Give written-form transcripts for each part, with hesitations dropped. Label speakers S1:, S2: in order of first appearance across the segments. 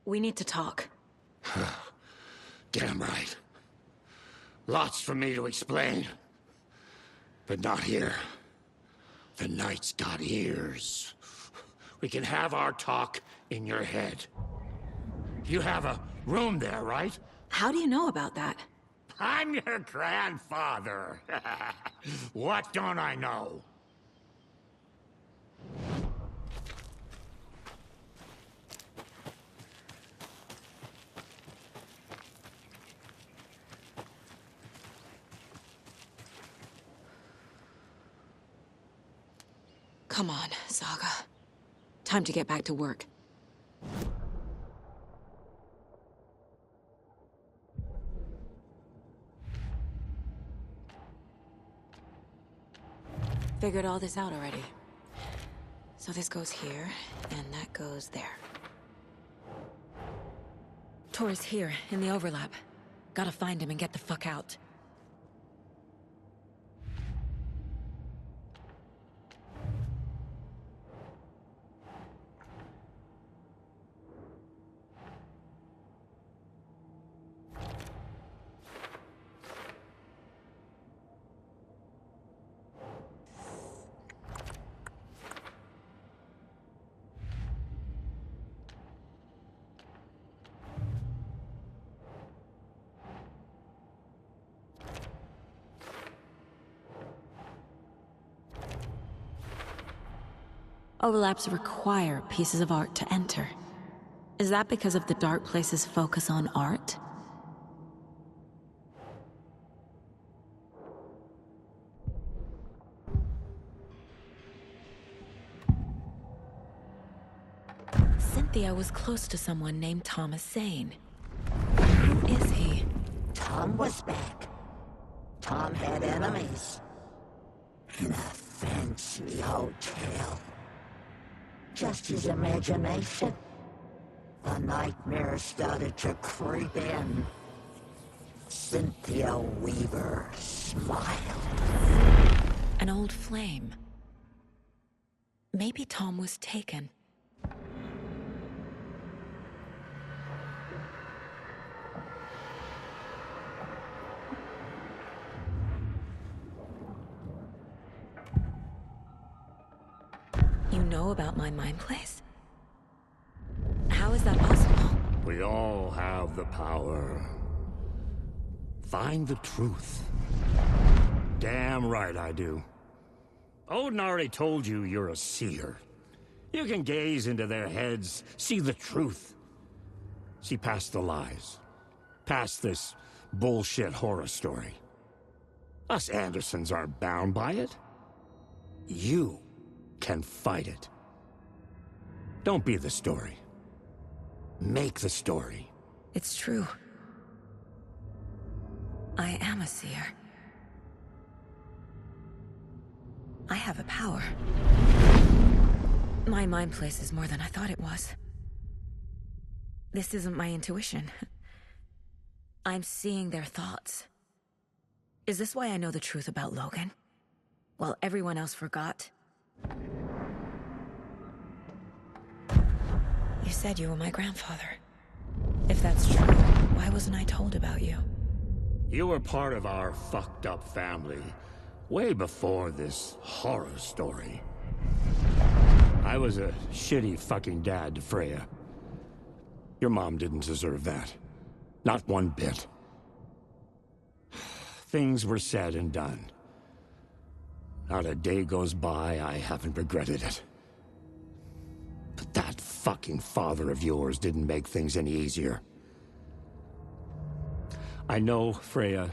S1: We need to talk.
S2: Damn right. Lots for me to explain. But not here. The night's got ears. We can have our talk in your head. You have a room there, right?
S1: How do you know about that?
S2: I'm your grandfather. What don't I know?
S1: Come on, Saga. Time to get back to work. Figured all this out already. So this goes here, and that goes there. Tor's here, in the overlap. Gotta find him and get the fuck out. Overlaps require pieces of art to enter. Is that because of the dark place's focus on art? Cynthia was close to someone named Thomas Zane. Who is he?
S3: Tom was back. Tom had enemies. In a fancy hotel. Just his imagination. The nightmare started to creep in. Cynthia Weaver smiled.
S1: An old flame. Maybe Tom was taken. You know about my mind place? How is that possible?
S2: We all have the power. Find the truth. Damn right I do. Odin already told you you're a seer. You can gaze into their heads, see the truth. See past the lies. Past this bullshit horror story. Us Andersons aren't bound by it. You can fight it. Don't be the story. Make the story.
S1: It's true. I am a seer. I have a power. My mind place is more than I thought it was. This isn't my intuition. I'm seeing their thoughts. Is this why I know the truth about Logan? While everyone else forgot? You said you were my grandfather. If that's true, why wasn't I told about you?
S2: You were part of our fucked up family, way before this horror story. I was a shitty fucking dad to Freya. Your mom didn't deserve that. Not one bit. Things were said and done. Not a day goes by I haven't regretted it. But that fucking father of yours didn't make things any easier. I know Freya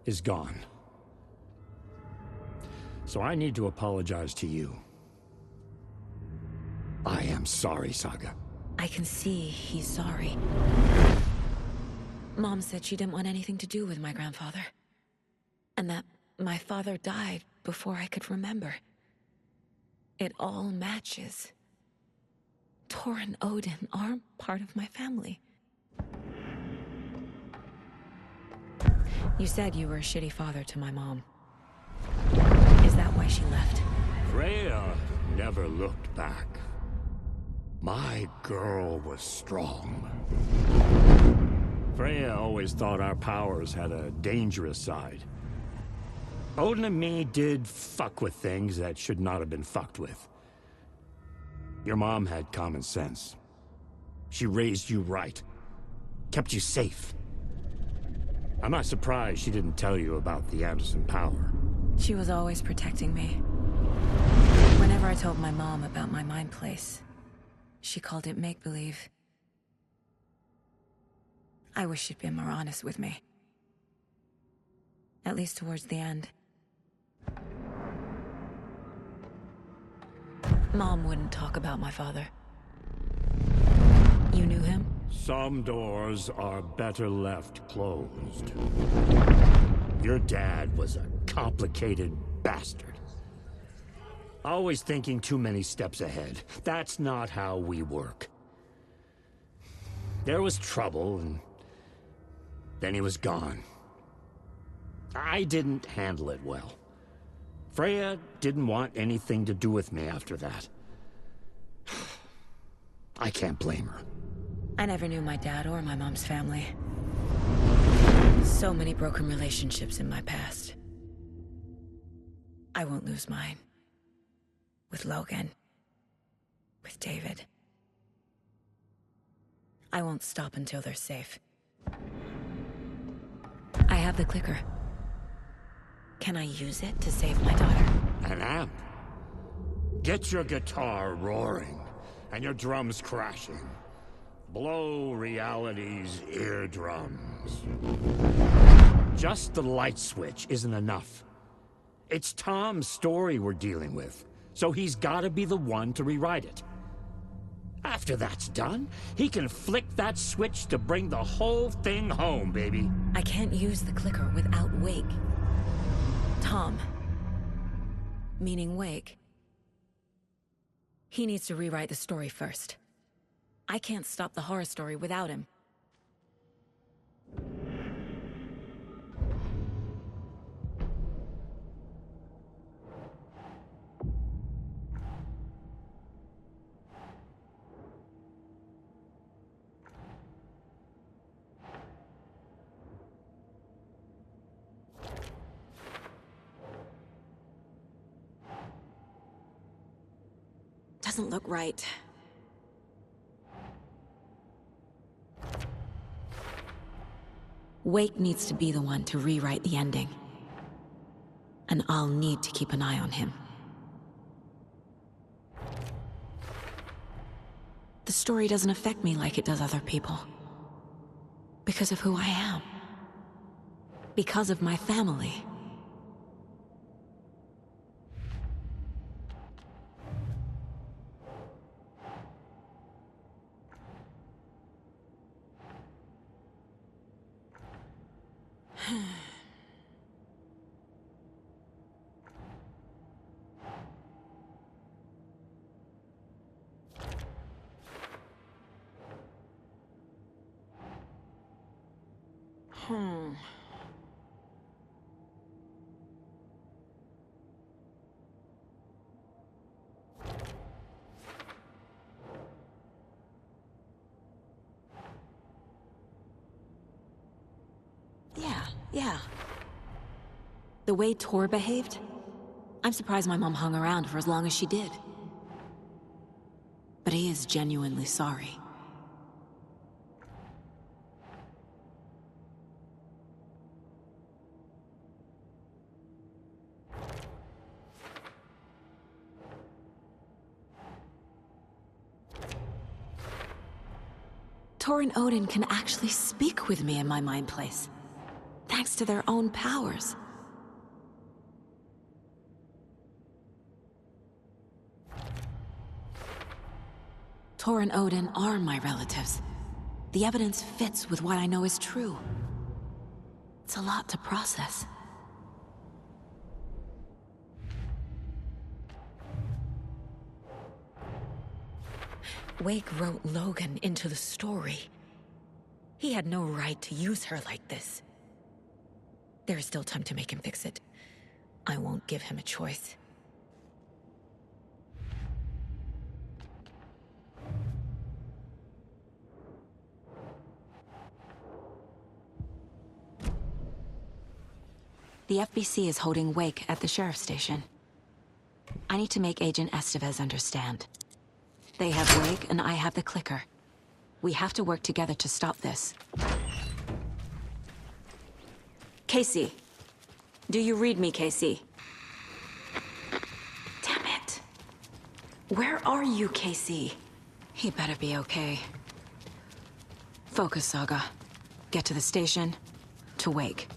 S2: is gone. So I need to apologize to you. I am sorry, Saga.
S1: I can see he's sorry. Mom said she didn't want anything to do with my grandfather. And that my father died before I could remember. It all matches. Tor and Odin aren't part of my family. You said you were a shitty father to my mom. Is that why she left?
S2: Freya never looked back. My girl was strong. Freya always thought our powers had a dangerous side. Odin and me did fuck with things that should not have been fucked with. Your mom had common sense. She raised you right. Kept you safe. I'm not surprised she didn't tell you about the Anderson power.
S1: She was always protecting me. Whenever I told my mom about my mind place, she called it make-believe. I wish she'd been more honest with me. At least towards the end. Mom wouldn't talk about my father. You knew him?
S2: Some doors are better left closed. Your dad was a complicated bastard. Always thinking too many steps ahead. That's not how we work. There was trouble, and then he was gone. I didn't handle it well. Freya didn't want anything to do with me after that. I can't blame her.
S1: I never knew my dad or my mom's family. So many broken relationships in my past. I won't lose mine. With Logan. With David. I won't stop until they're safe. I have the clicker. Can I use it to save my daughter?
S2: An amp? Get your guitar roaring and your drums crashing. Blow reality's eardrums. Just the light switch isn't enough. It's Tom's story we're dealing with, so he's gotta be the one to rewrite it. After that's done, he can flick that switch to bring the whole thing home, baby.
S1: I can't use the clicker without Wake. Tom, meaning Wake, he needs to rewrite the story first. I can't stop the horror story without him. Doesn't look right. Wake needs to be the one to rewrite the ending. And I'll need to keep an eye on him. The story doesn't affect me like it does other people. Because of who I am. Because of my family. Yeah. The way Tor behaved, I'm surprised my mom hung around for as long as she did. But he is genuinely sorry. Tor and Odin can actually speak with me in my mind place. Thanks to their own powers. Tor and Odin are my relatives. The evidence fits with what I know is true. It's a lot to process. Wake wrote Logan into the story. He had no right to use her like this. There is still time to make him fix it. I won't give him a choice. The FBC is holding wake at the sheriff's station. I need to make Agent Estevez understand. They have wake and I have the clicker. We have to work together to stop this. Casey. Do you read me, Casey? Damn it. Where are you, Casey? He better be okay. Focus, Saga. Get to the station. To wake.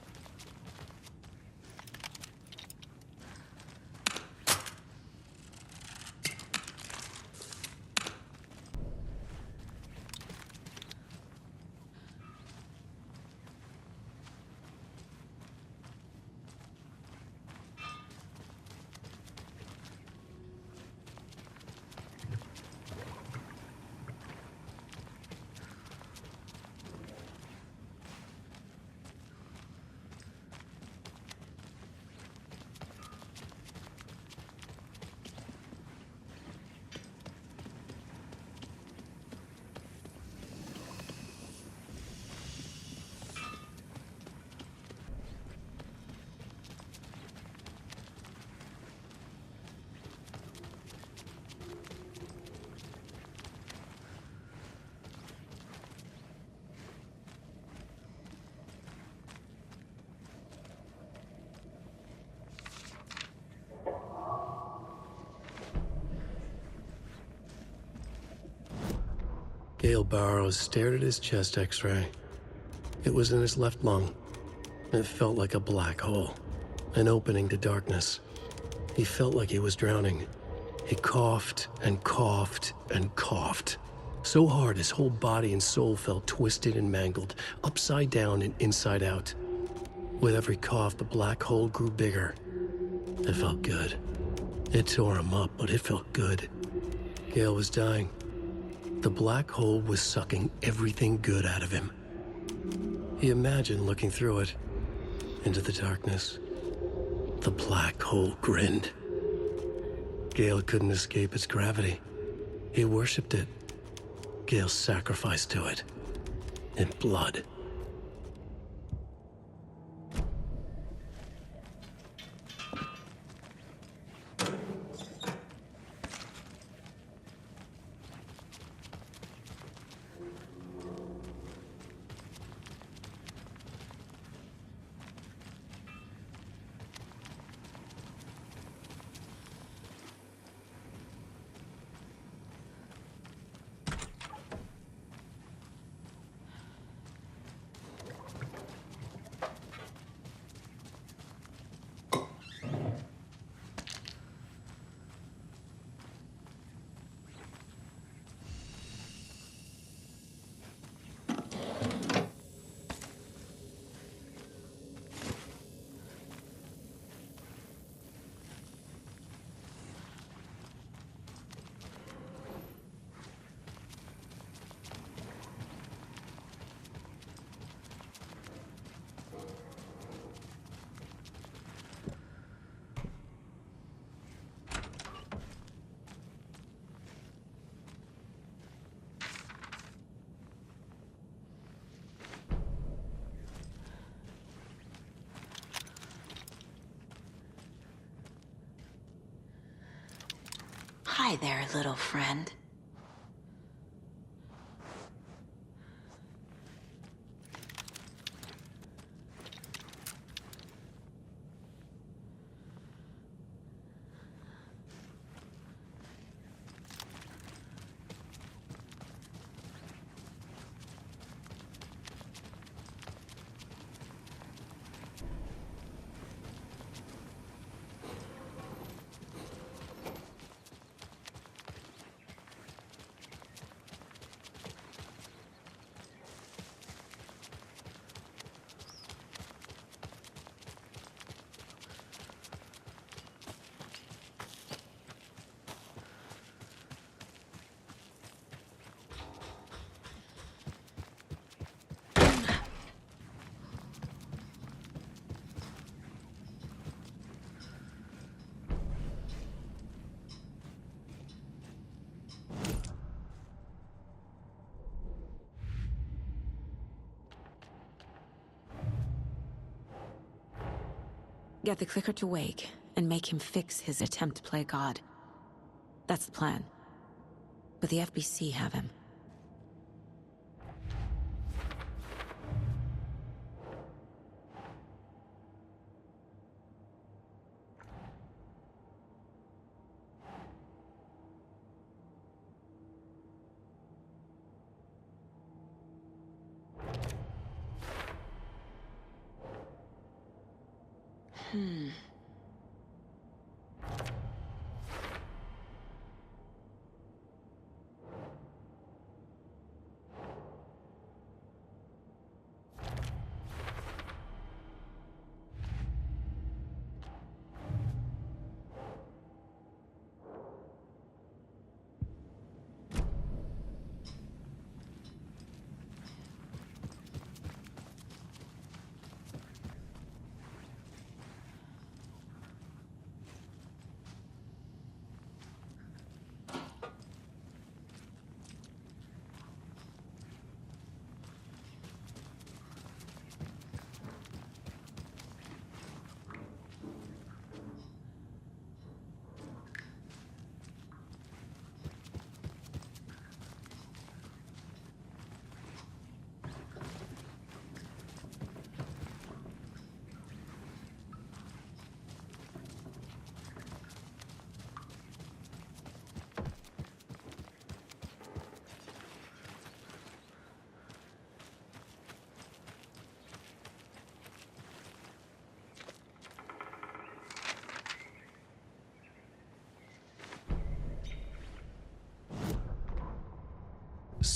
S4: Gale Barrows stared at his chest x-ray. It was in his left lung. It felt like a black hole, an opening to darkness. He felt like he was drowning. He coughed and coughed and coughed. So hard his whole body and soul felt twisted and mangled, upside down and inside out. With every cough, the black hole grew bigger. It felt good. It tore him up, but it felt good. Gale was dying. The black hole was sucking everything good out of him. He imagined looking through it, into the darkness. The black hole grinned. Gale couldn't escape its gravity. He worshipped it. Gale sacrificed to it. In blood.
S1: Hi there, little friend. Get the clicker to Wake, and make him fix his attempt to play God. That's the plan. But the FBC have him.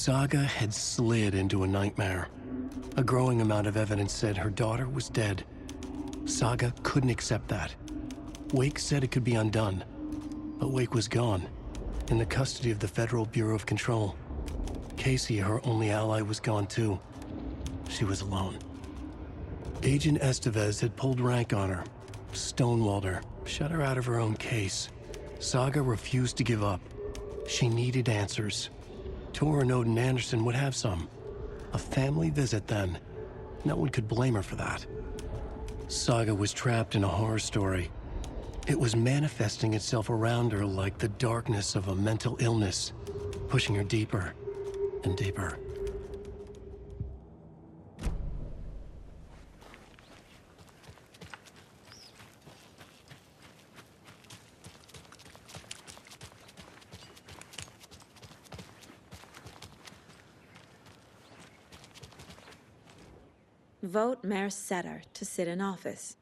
S4: Saga had slid into a nightmare. A growing amount of evidence said her daughter was dead. Saga couldn't accept that. Wake said it could be undone. But Wake was gone, in the custody of the Federal Bureau of Control. Casey, her only ally, was gone too. She was alone. Agent Estevez had pulled rank on her, stonewalled her, shut her out of her own case. Saga refused to give up. She needed answers. Torinode and Anderson would have some. A family visit, then. No one could blame her for that. Saga was trapped in a horror story. It was manifesting itself around her like the darkness of a mental illness, pushing her deeper and deeper.
S1: Vote Mayor Setter to sit in office.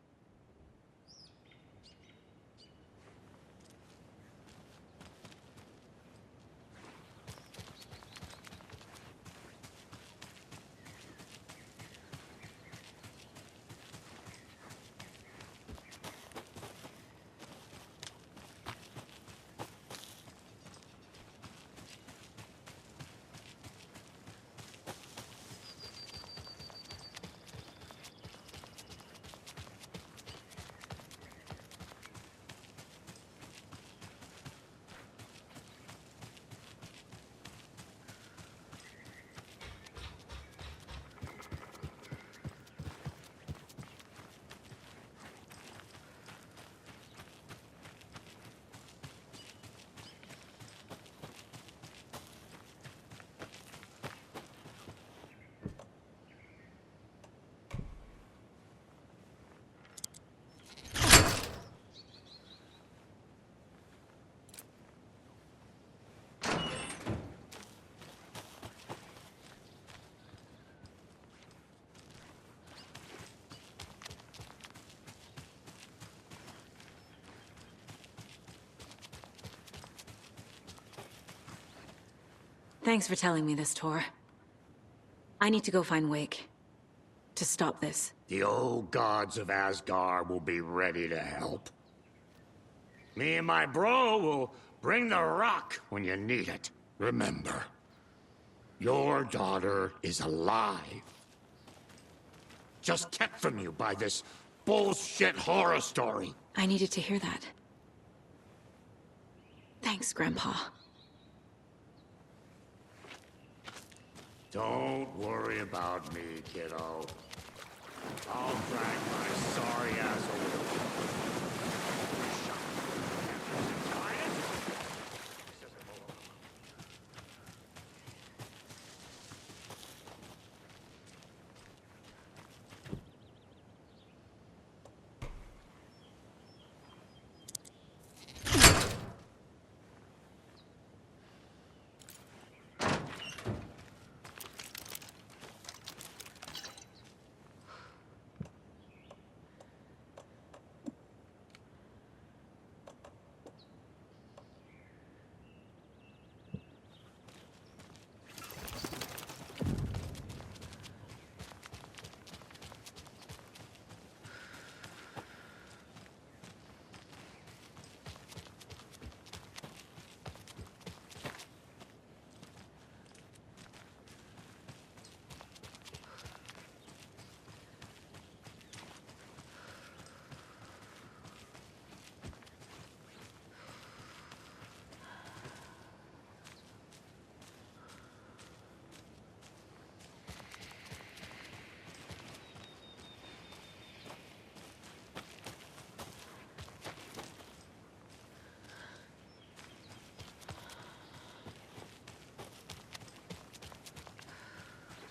S1: Thanks for telling me this, Tor. I need to go find Wake. To stop this.
S2: The old gods of Asgard will be ready to help. Me and my bro will bring the rock when you need it. Remember, your daughter is alive. Just kept from you by this bullshit horror story.
S1: I needed to hear that. Thanks, Grandpa.
S2: Don't worry about me, kiddo. I'll drag my sorry ass over.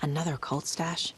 S1: Another cult stash?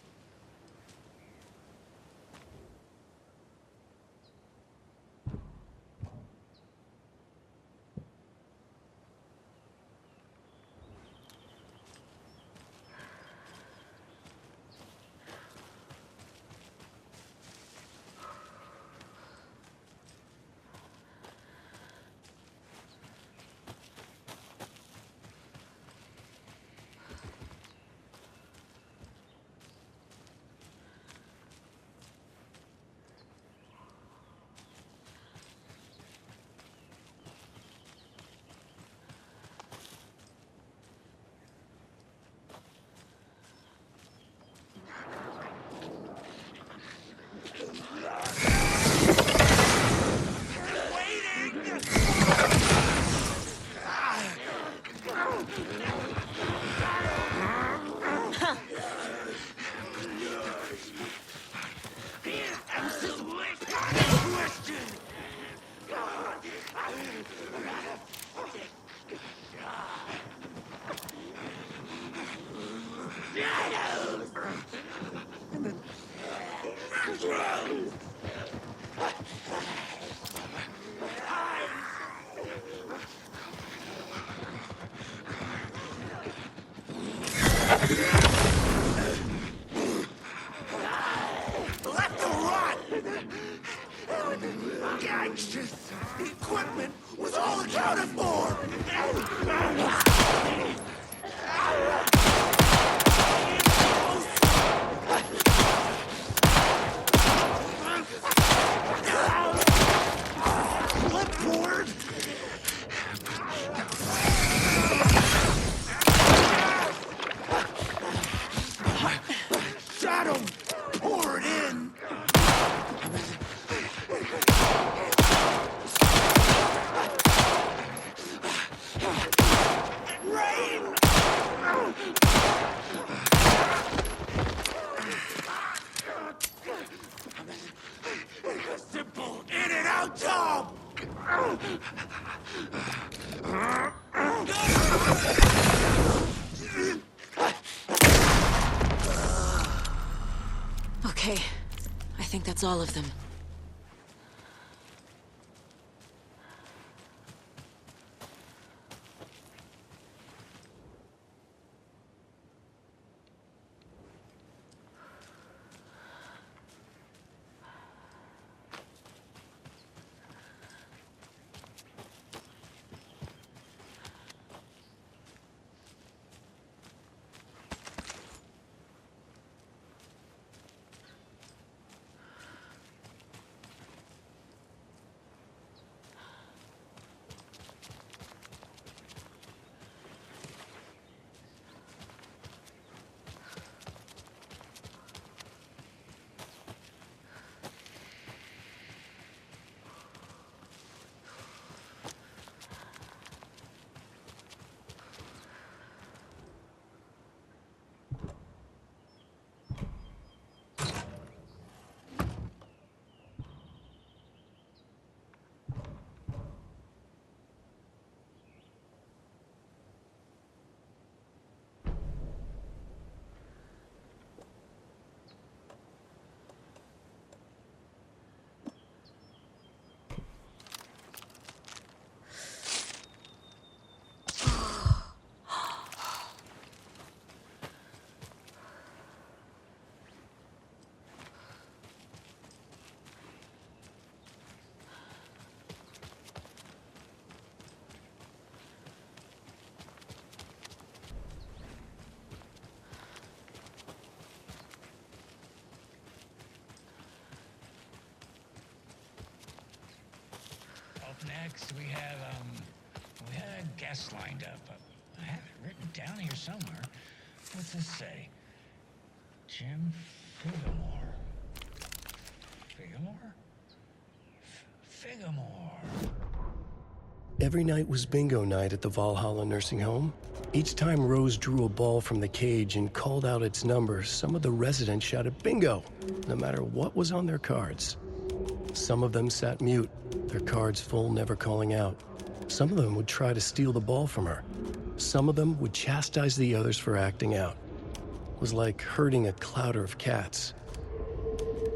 S3: Left to rot! Gangsters! The equipment was all accounted for! Flipboard! Shadow! Pour it in! Rain! Simple in and out job!
S1: Okay, I think that's all of them.
S5: next we had a guest lined up. I have it written down here somewhere. What's this say? Jim Figamore. Figamore? Figamore.
S4: Every night was bingo night at the Valhalla nursing home. Each time Rose drew a ball from the cage and called out its number, some of the residents shouted bingo, no matter what was on their cards. Some of them sat mute, their cards full, never calling out. Some of them would try to steal the ball from her. Some of them would chastise the others for acting out. It was like herding a clouder of cats.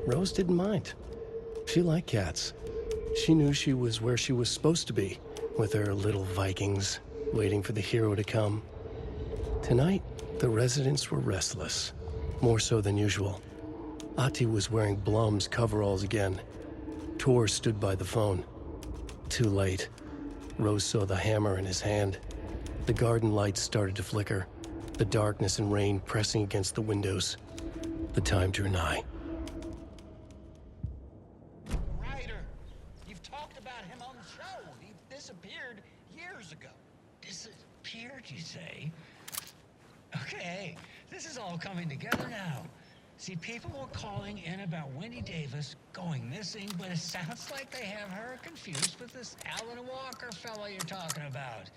S4: Rose didn't mind. She liked cats. She knew she was where she was supposed to be, with her little Vikings, waiting for the hero to come. Tonight, the residents were restless, more so than usual. Ati was wearing Blum's coveralls again. Tor stood by the phone. Too late. Rose saw the hammer in his hand. The garden lights started to flicker, the darkness and rain pressing against the windows. The time drew nigh.
S5: Ryder, you've talked about him on the show. He disappeared years ago. Disappeared, you say? Okay, this is all coming together now. See, people were calling in about Wendy Davis going missing, but it sounds like they have her confused with this Alan Walker fellow you're talking about.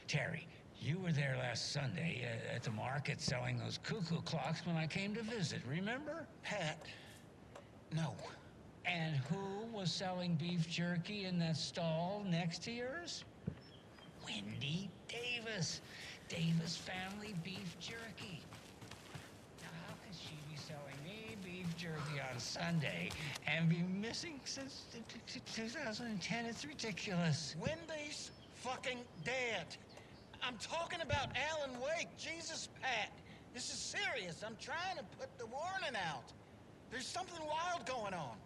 S5: Terry, you were there last Sunday at the market selling those cuckoo clocks when I came to visit, remember?
S3: Pat, no.
S5: And who was selling beef jerky in that stall next to yours? Wendy Davis. Davis Family Beef Jerky. Now, how could she be selling me beef jerky on Sunday and be missing since 2010? It's ridiculous.
S3: Wendy's fucking dead. I'm talking about Alan Wake. Jesus, Pat. This is serious. I'm trying to put the warning out. There's something wild going on.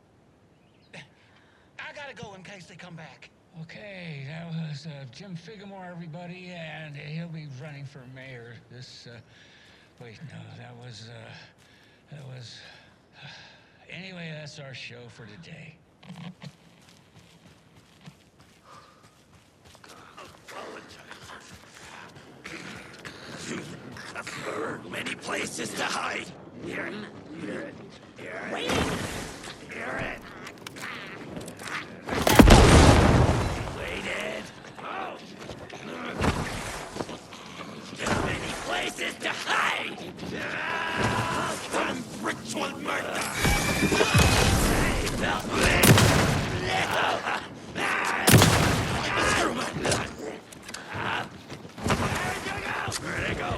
S3: I gotta go in case they come back.
S5: Okay, that was Jim Figamore, everybody, and he'll be running for mayor this, wait, no, that was, anyway, that's our show for today.
S3: Many places to hide. Hear it. Wait! Hear it. Waited. Oh. Many places to hide. Done ritual murder. Save Where'd it go?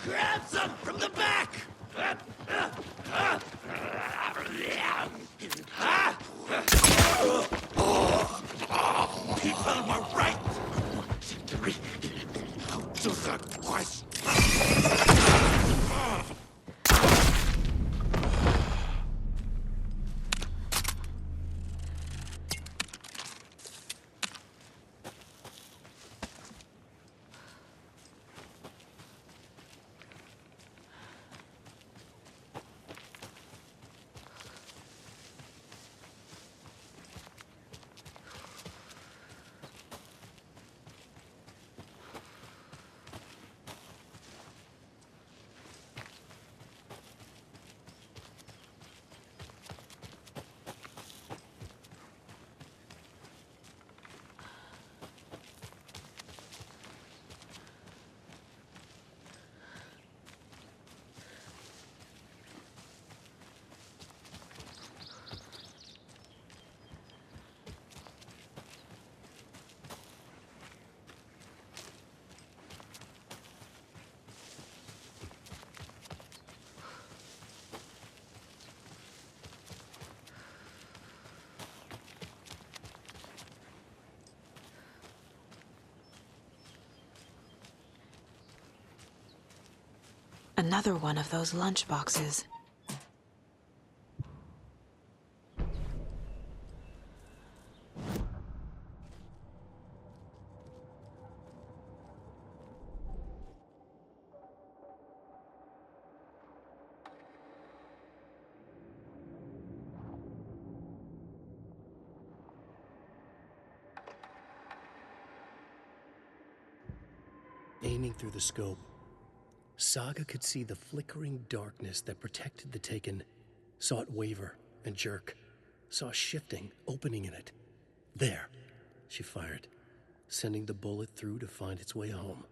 S3: Grab some from the back! People were right! To the quest!
S1: Another one of those lunchboxes.
S4: Aiming through the scope, Saga could see the flickering darkness that protected the Taken, saw it waver and jerk, saw a shifting opening in it. There, she fired, sending the bullet through to find its way home.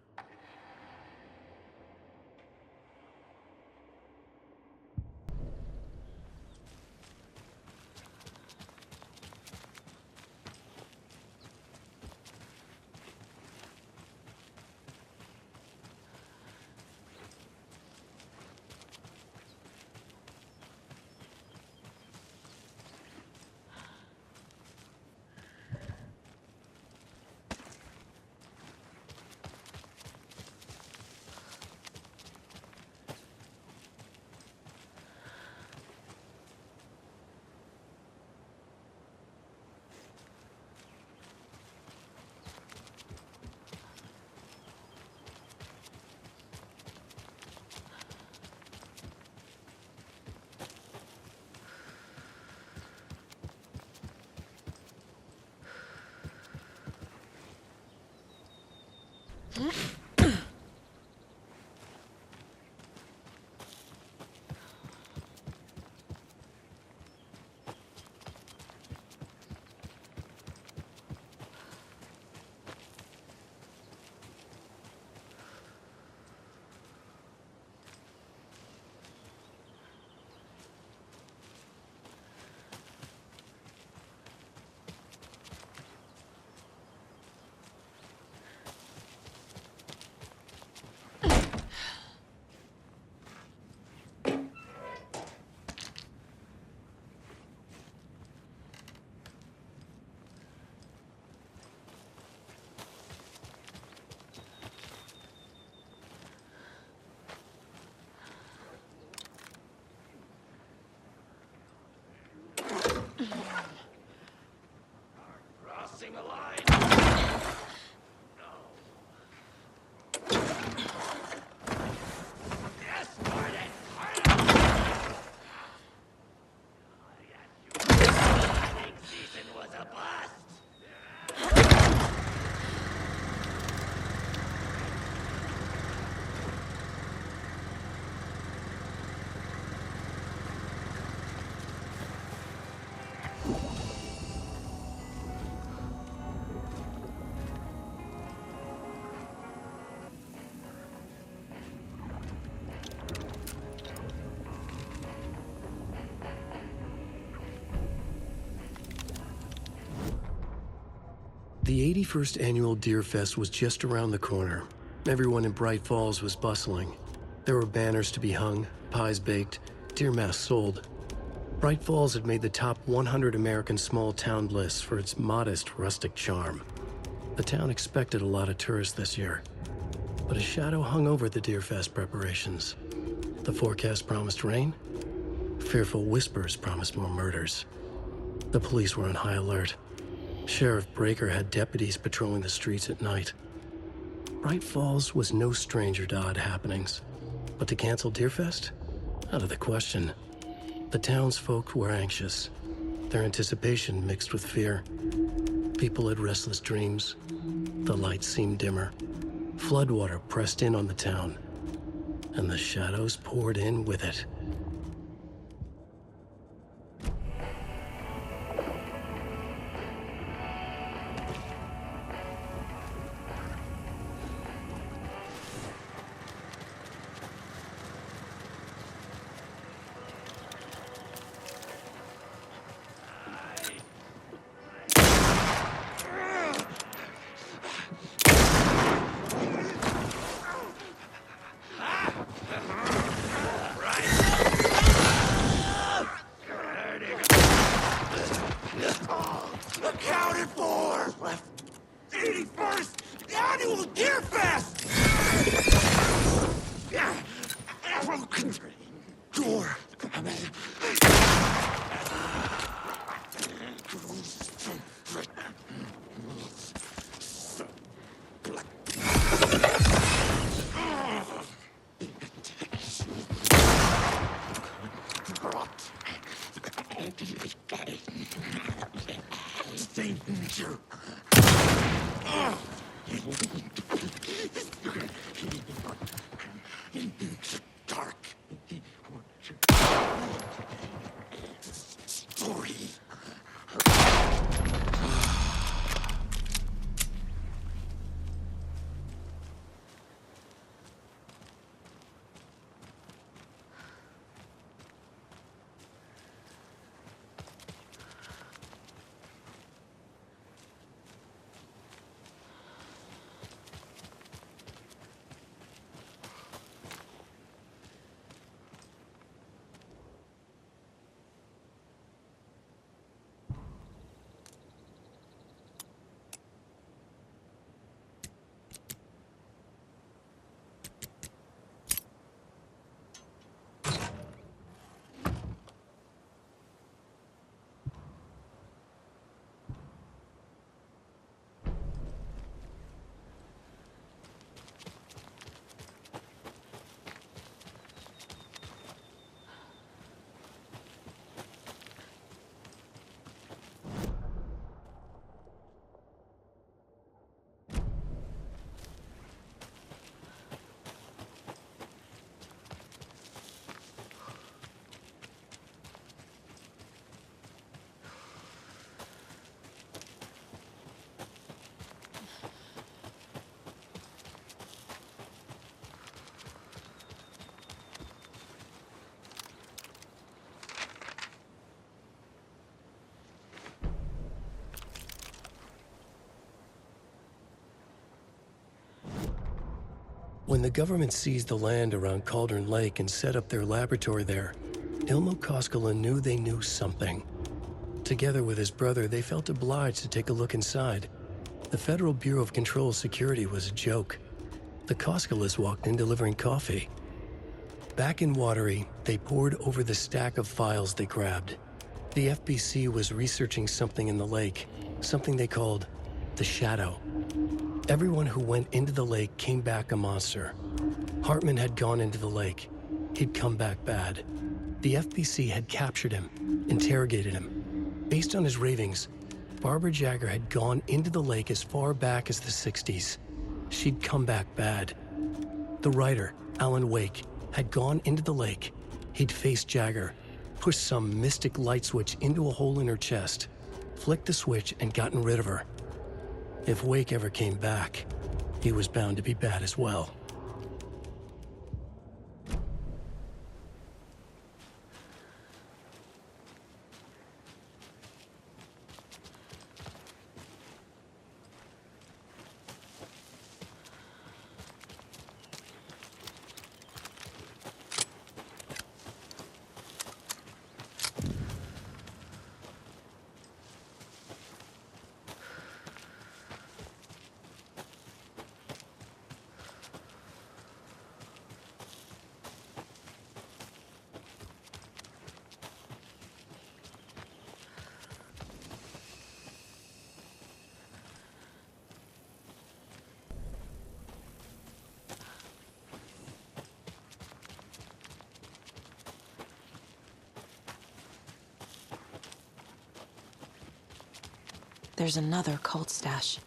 S2: Crossing the line.
S4: The 81st annual Deerfest was just around the corner. Everyone in Bright Falls was bustling. There were banners to be hung, pies baked, deer masks sold. Bright Falls had made the top 100 American small town lists for its modest rustic charm. The town expected a lot of tourists this year, but a shadow hung over the Deerfest preparations. The forecast promised rain. Fearful whispers promised more murders. The police were on high alert. Sheriff Breaker had deputies patrolling the streets at night. Bright Falls was no stranger to odd happenings, but to cancel Deerfest? Out of the question. The townsfolk were anxious, their anticipation mixed with fear. People had restless dreams. The lights seemed dimmer. Floodwater pressed in on the town, and the shadows poured in with it.
S2: Right. broken door. Danger. Dark. Story.
S4: When the government seized the land around Cauldron Lake and set up their laboratory there, Ilmo Koskela knew they knew something. Together with his brother, they felt obliged to take a look inside. The Federal Bureau of Control Security was a joke. The Koskelas walked in delivering coffee. Back in Watery, they pored over the stack of files they grabbed. The FBC was researching something in the lake, something they called the Shadow. Everyone who went into the lake came back a monster. Hartman had gone into the lake. He'd come back bad. The FBC had captured him, interrogated him. Based on his ravings, Barbara Jagger had gone into the lake as far back as the 60s. She'd come back bad. The writer, Alan Wake, had gone into the lake. He'd faced Jagger, pushed some mystic light switch into a hole in her chest, flicked the switch and gotten rid of her. If Wake ever came back, he was bound to be bad as well.
S1: There's another cult stash.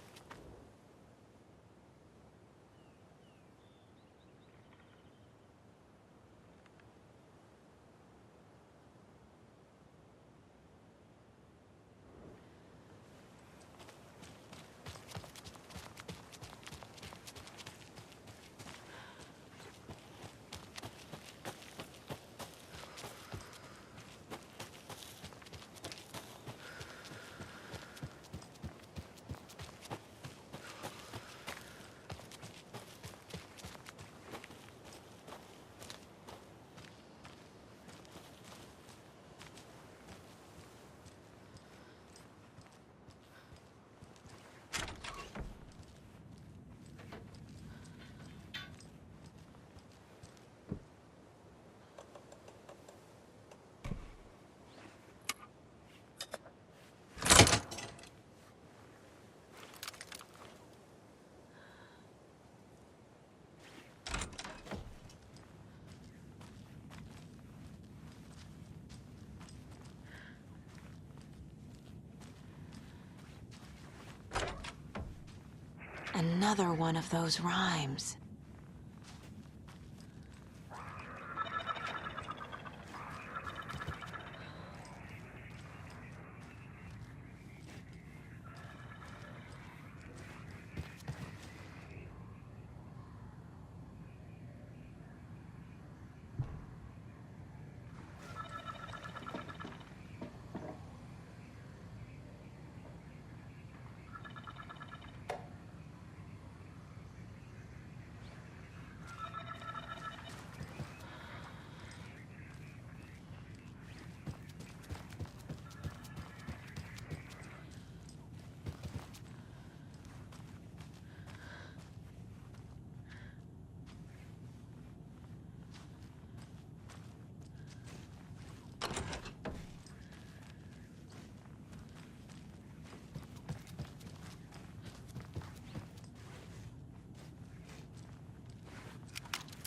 S1: another one of those rhymes.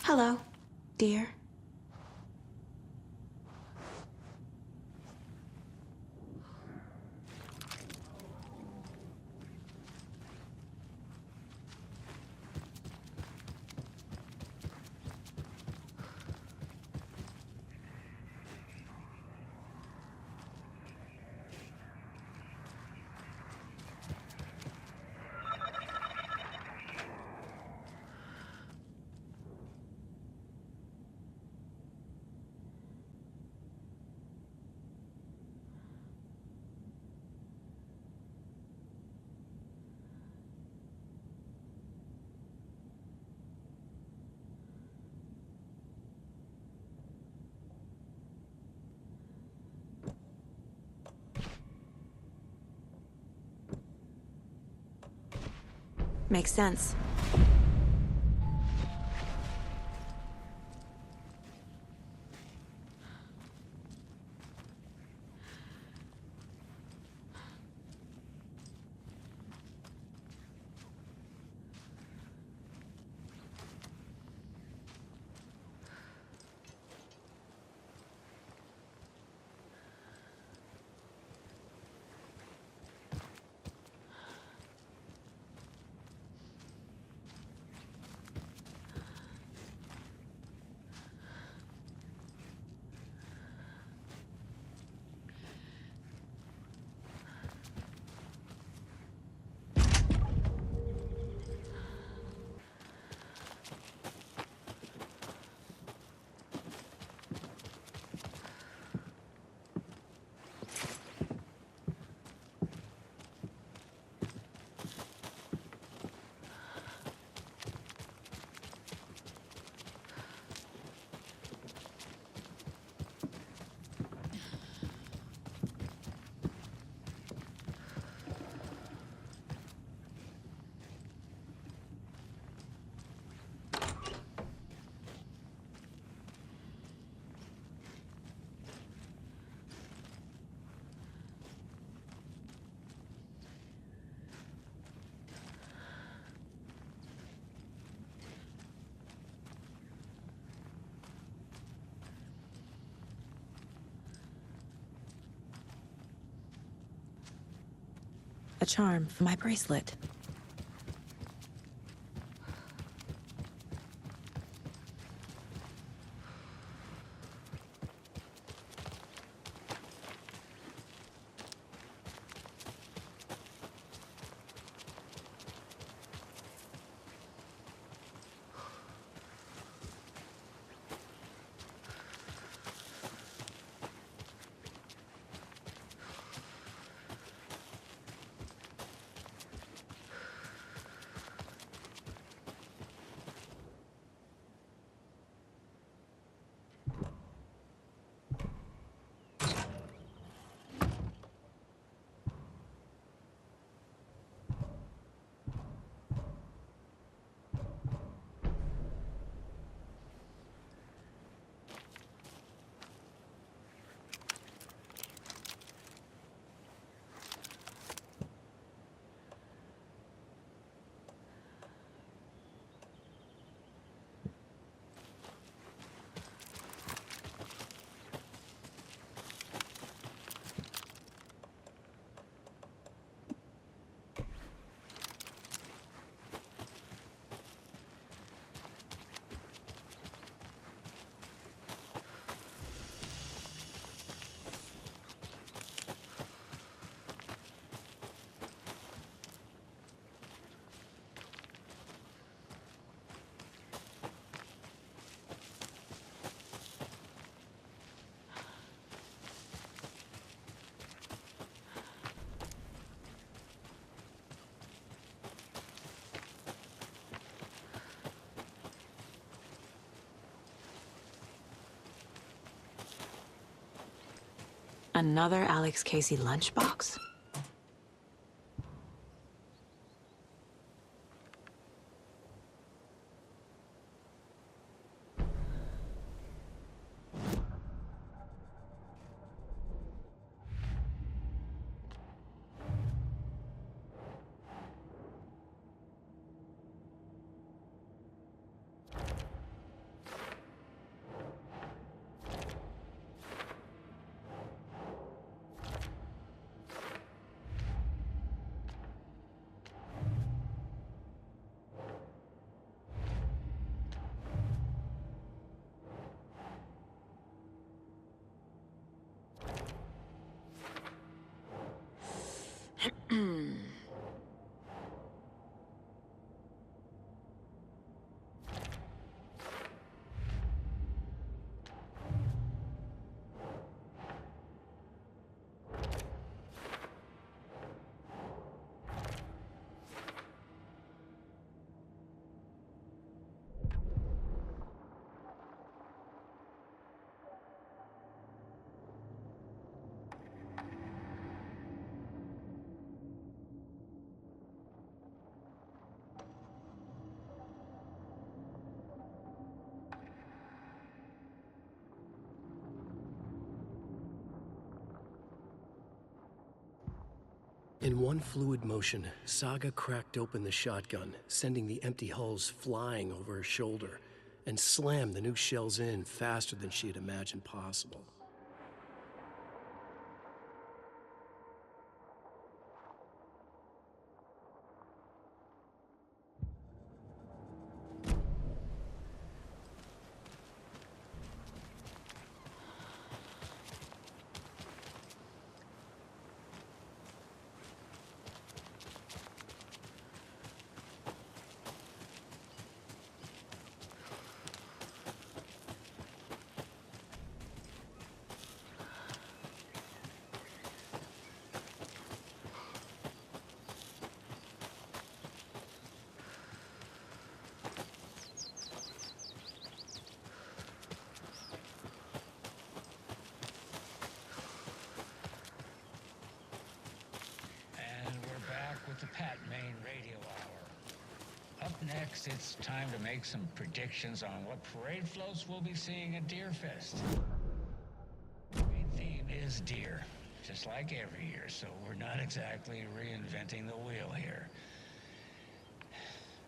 S1: Hello, dear. Makes sense. A charm for my bracelet. Another Alex Casey lunchbox?
S4: In one fluid motion, Saga cracked open the shotgun, sending the empty hulls flying over her shoulder, and slammed the new shells in faster than she had imagined possible.
S5: The Pat Main Radio Hour. Up next, it's time to make some predictions on what parade floats we'll be seeing at Deerfest. The main theme is deer, just like every year, so we're not exactly reinventing the wheel here.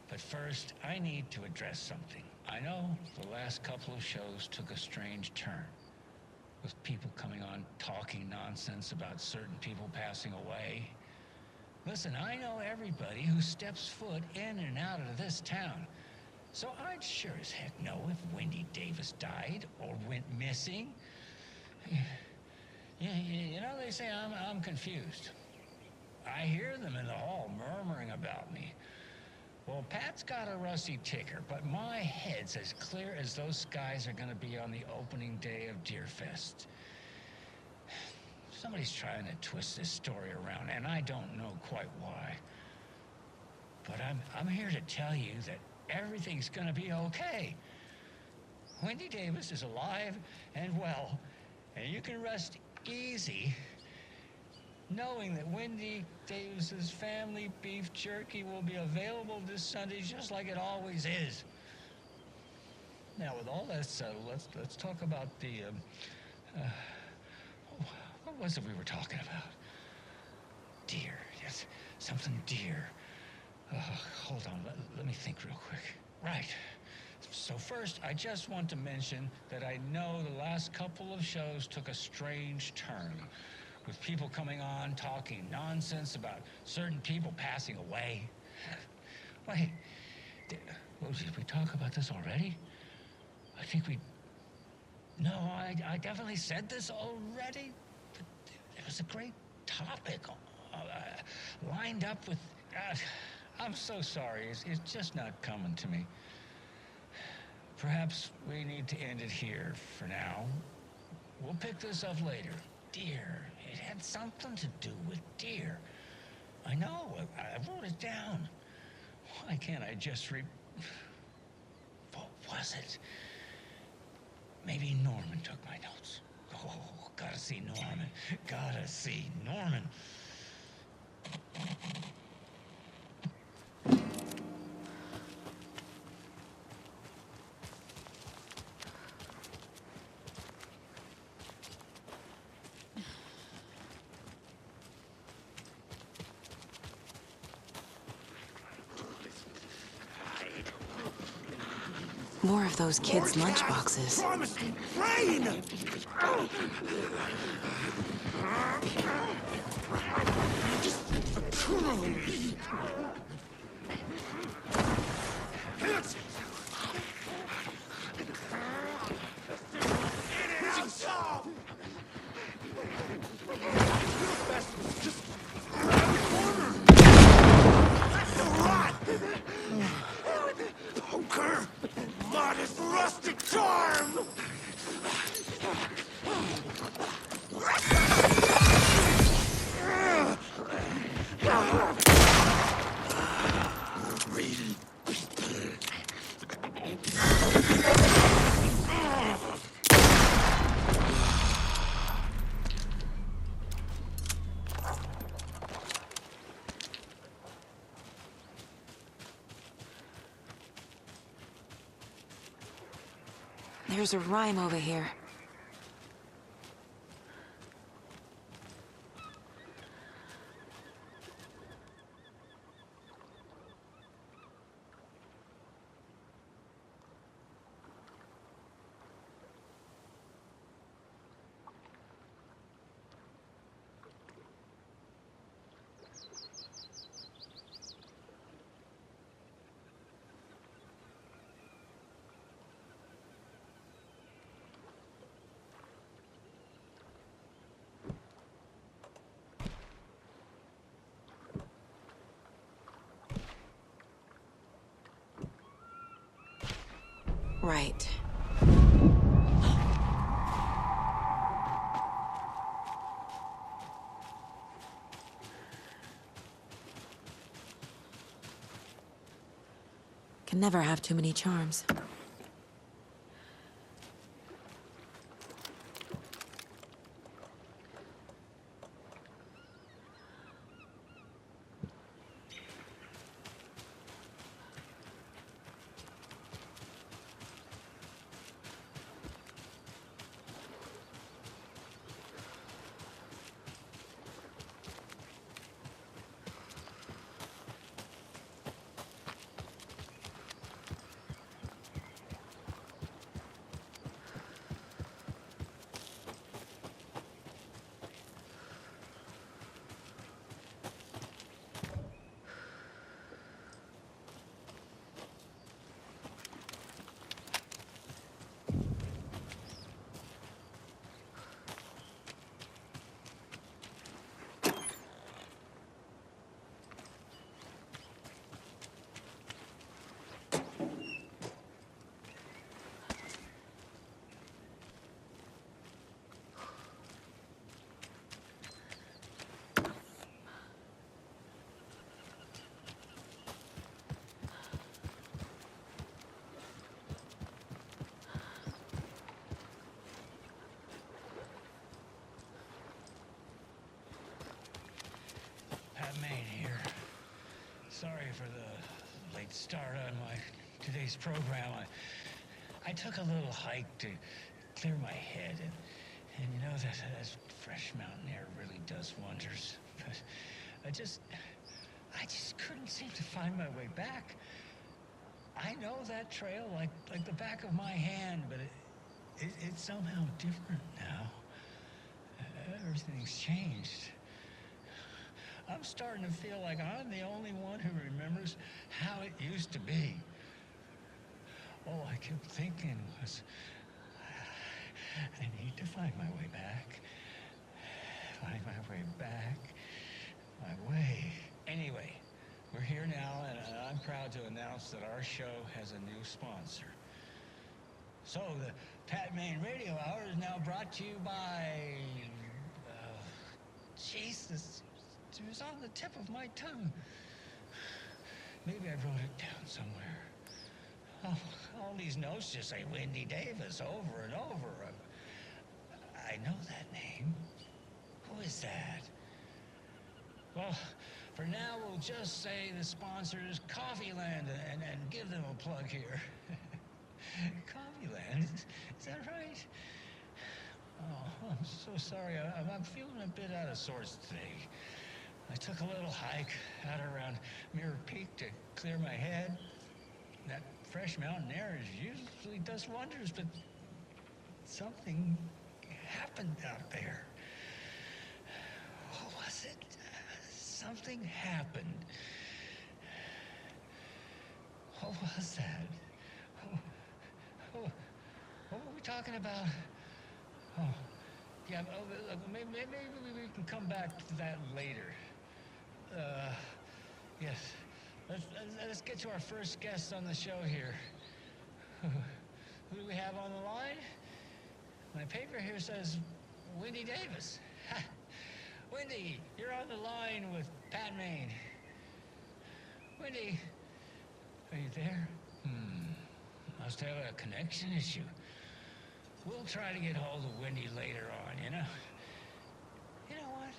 S5: But first, I need to address something. I know the last couple of shows took a strange turn, with people coming on talking nonsense about certain people passing away. Listen, I know everybody who steps foot in and out of this town. So I'd sure as heck know if Wendy Davis died or went missing. Yeah, you know, they say I'm confused. I hear them in the hall murmuring about me. Well, Pat's got a rusty ticker, but my head's as clear as those skies are gonna be on the opening day of Deerfest. Somebody's trying to twist this story around, and I don't know quite why. But I'm here to tell you that everything's gonna be okay. Wendy Davis is alive and well, and you can rest easy knowing that Wendy Davis's family beef jerky will be available this Sunday just like it always is. Now, with all that settled, let's talk about the what was it we were talking about? Deer. Yes, something deer. Hold on, let me think real quick. Right. So first, I just want to mention that I know the last couple of shows took a strange turn, with people coming on talking nonsense about certain people passing away. Wait, did we talk about this already? I think we... No, I definitely said this already. It was a great topic, lined up with... I'm so sorry, it's just not coming to me. Perhaps we need to end it here for now. We'll pick this up later. Deer. It had something to do with deer. I know, I wrote it down. Why can't I just what was it? Maybe Norman took my notes. Oh, gotta Gotta see Norman. Gotta see Norman.
S1: More of those kids' lunchboxes.
S2: Rain! Poker! Modest rustic charm!
S1: There's a rhyme over here. Right. Can never have too many charms.
S5: Sorry for the late start on today's program. I took a little hike to clear my head, and you know that fresh mountain air really does wonders. But I just couldn't seem to find my way back. I know that trail like the back of my hand, but it's somehow different now. Everything's changed. I'm starting to feel like I'm the only one who remembers how it used to be. All I kept thinking was, I need to find my way back. Find my way back. My way. Anyway, we're here now, and I'm proud to announce that our show has a new sponsor. So, the Pat Main Radio Hour is now brought to you by... Jesus... It was on the tip of my tongue. Maybe I wrote it down somewhere. Oh, all these notes just say Wendy Davis over and over. I know that name. For now, we'll just say the sponsor is Coffeeland and give them a plug here. Coffeeland? Is that right? Oh, I'm so sorry. I'm feeling a bit out of sorts today. I took a little hike out around Mirror Peak to clear my head. That fresh mountain air usually does wonders, but something happened out there. What was it? Something happened. What was that? What were we talking about? Oh, yeah, maybe we can come back to that later. Yes. Let's get to our first guest on the show here. Who do we have on the line? My paper here says Wendy Davis. Ha. Wendy, you're on the line with Pat Maine. Wendy, are you there? Must have a connection issue. We'll try to get hold of Wendy later on, you know? You know what?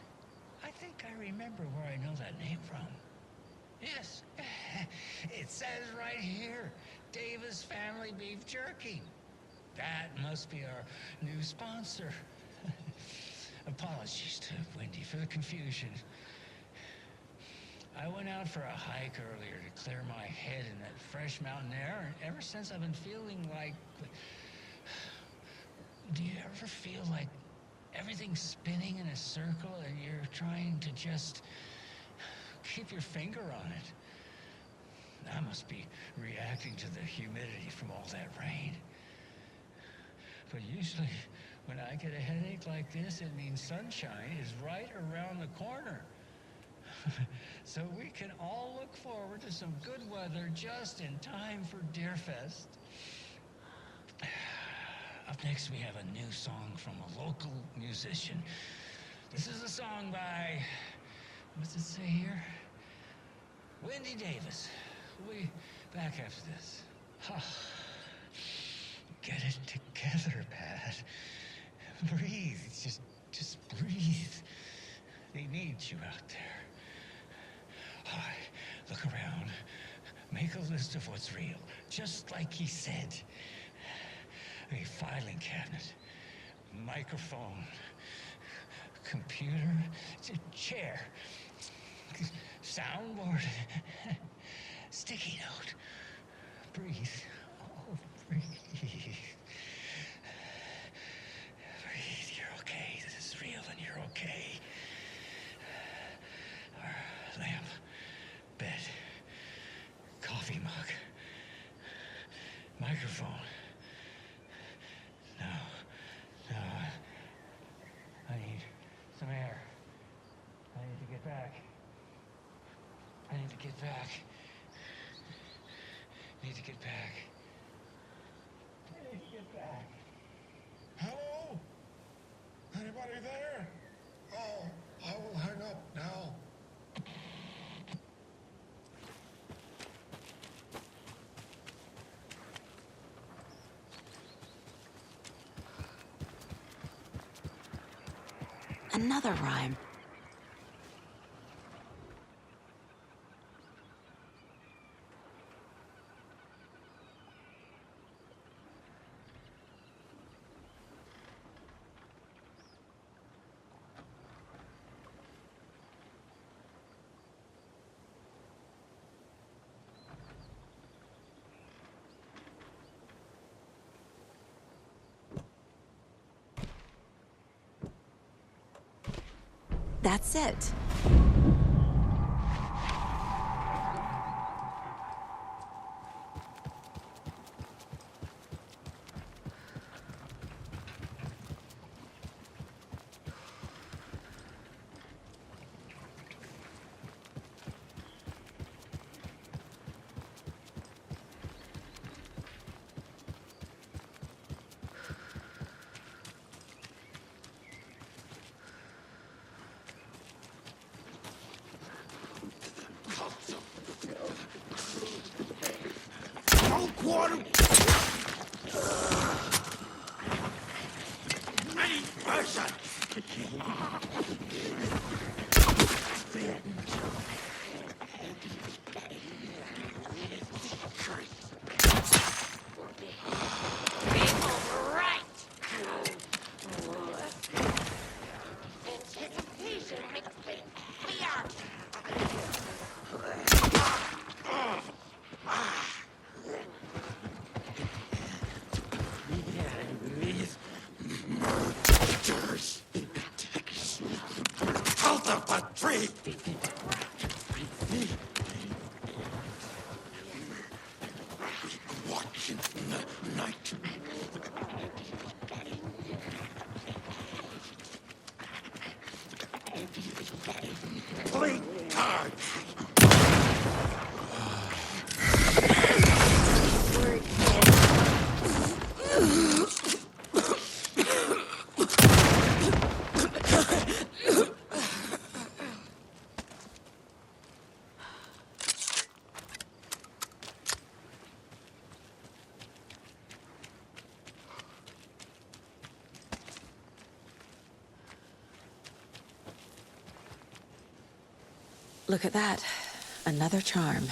S5: I think I remember where I know that name from. Yes, it says right here, Davis Family Beef Jerky. That must be our new sponsor. Apologies to Wendy for the confusion. I went out for a hike earlier to clear my head in that fresh mountain air, and ever since I've been feeling like... Do you ever feel like everything's spinning in a circle and you're trying to just keep your finger on it? I must be reacting to the humidity from all that rain. But usually, when I get a headache like this, it means sunshine is right around the corner. So we can all look forward to some good weather just in time for Deerfest. Up next, we have a new song from a local musician. This is a song by, what's it say here? Wendy Davis. We'll be back after this. Get it together, Pat. Breathe. Just breathe. They need you out there. All right, look around. Make a list of what's real, just like he said. A filing cabinet, microphone, computer, chair, soundboard, sticky note. Breathe. Oh, breathe. Breathe. You're okay. This is real and you're okay. Our lamp, bed, coffee mug, microphone. No. I need some air. I need to get back. I need to get back.
S6: Hello? Anybody there? Oh, I will hang up now.
S1: Another rhyme. That's it.
S6: Out of the tree! Watch in the night. Play cards!
S1: Look at that. Another charm.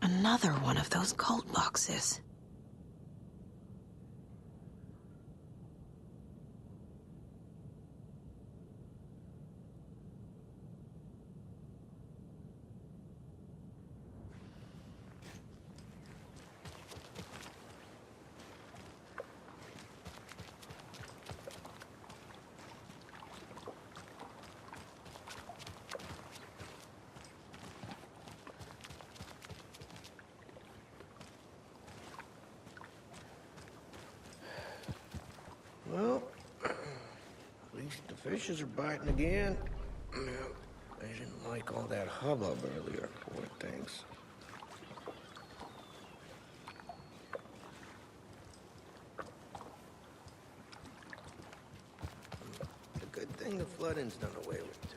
S1: Another one of those cult boxes.
S7: Well, at least the fishes are biting again. They didn't like all that hubbub earlier, poor things. It's a good thing the flooding's done away with, too.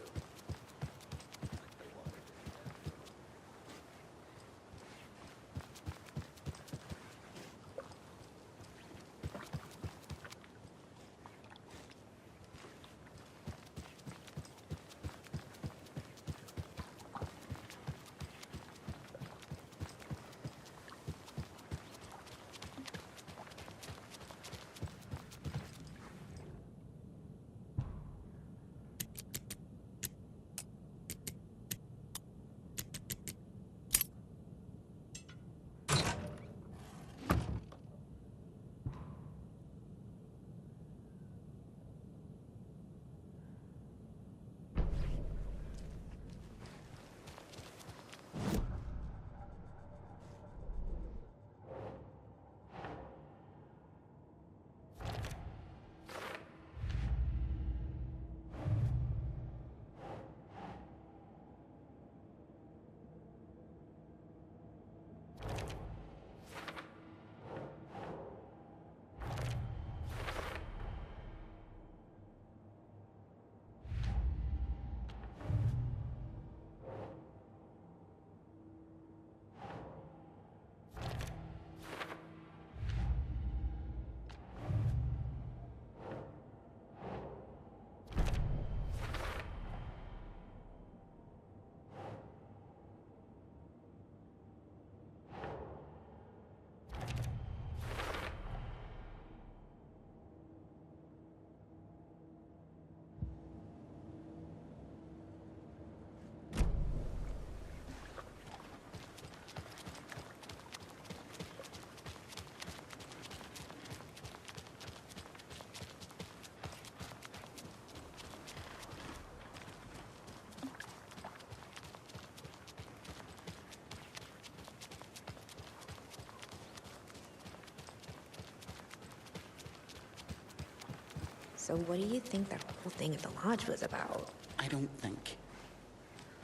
S8: So what do you think that whole thing at the lodge was about?
S9: I don't think.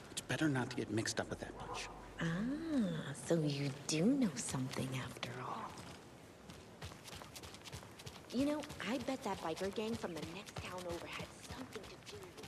S9: It's better not to get mixed up with that bunch.
S8: Ah, so you do know something after all. You know, I bet that biker gang from the next town over had something to do with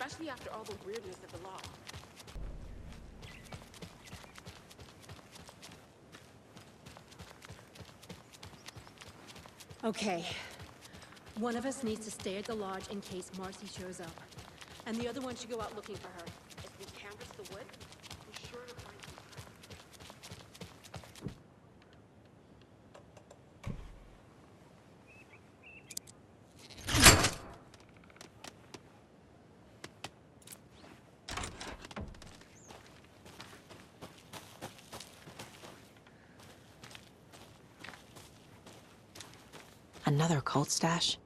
S10: especially after all the weirdness at the lodge.
S11: Okay. One of us needs to stay at the lodge in case Marcy shows up. And the other one should go out looking for her.
S10: If we canvass the wood, we're sure to find some.
S1: Another cult stash?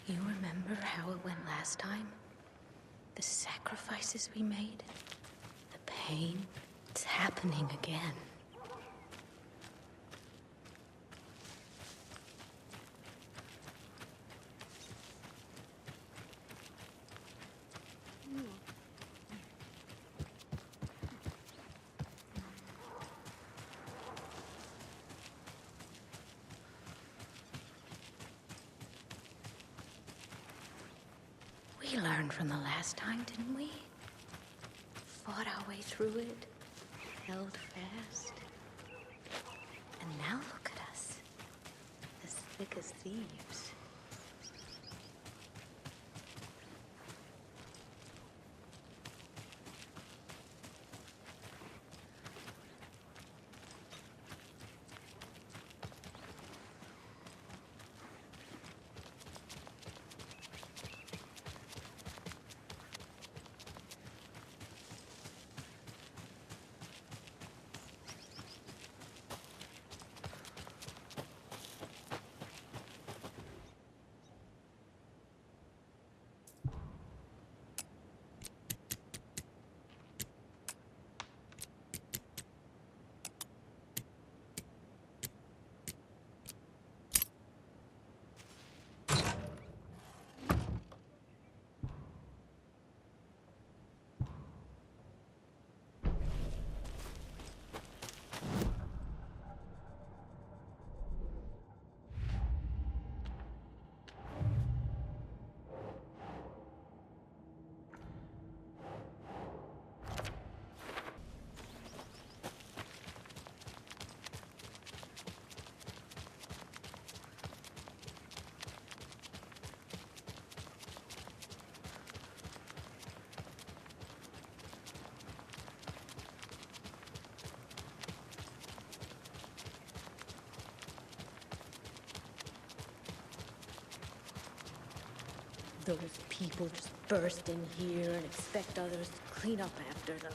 S8: You remember how it went last time? The sacrifices we made? The pain? It's happening again. We learned from the last time, didn't we? Fought our way through it, held fast. And now look at us, as thick as thieves. Those people just burst in here and expect others to clean up after them.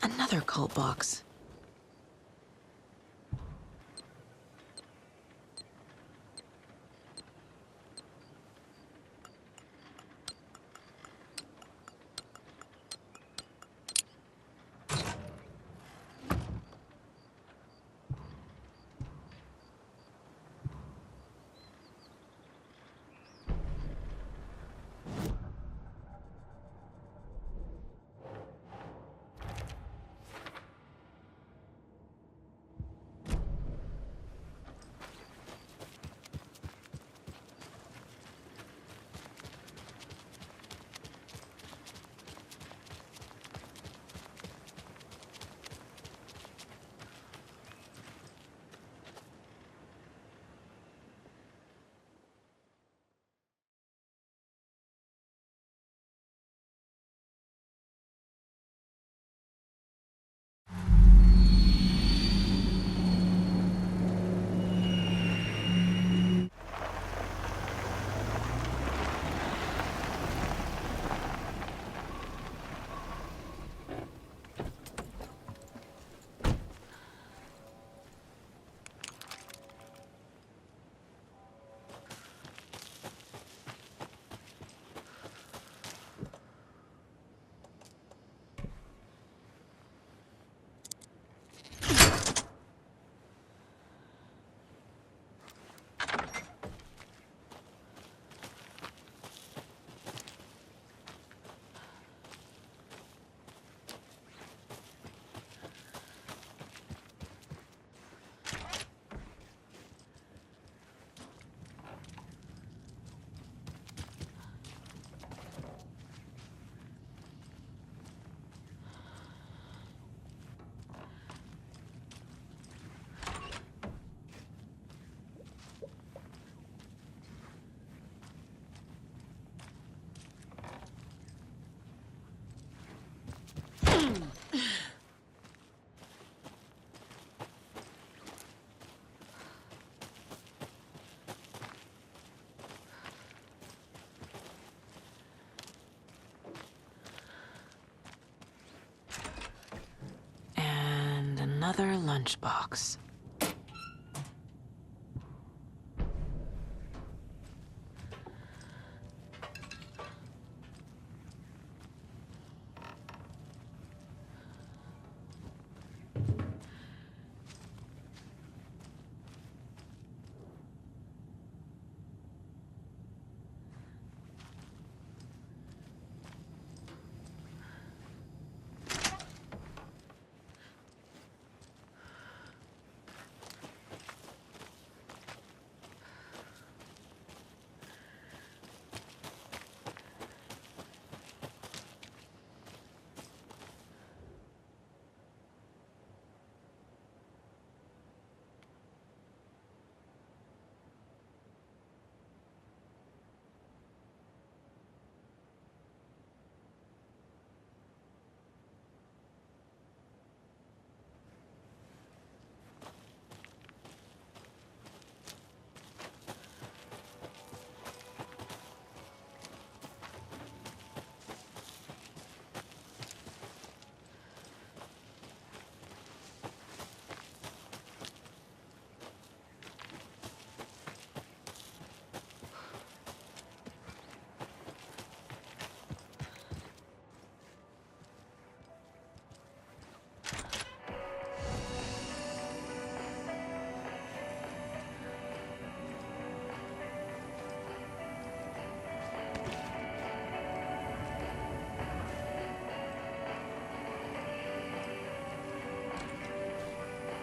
S1: Another cult box. Another lunchbox.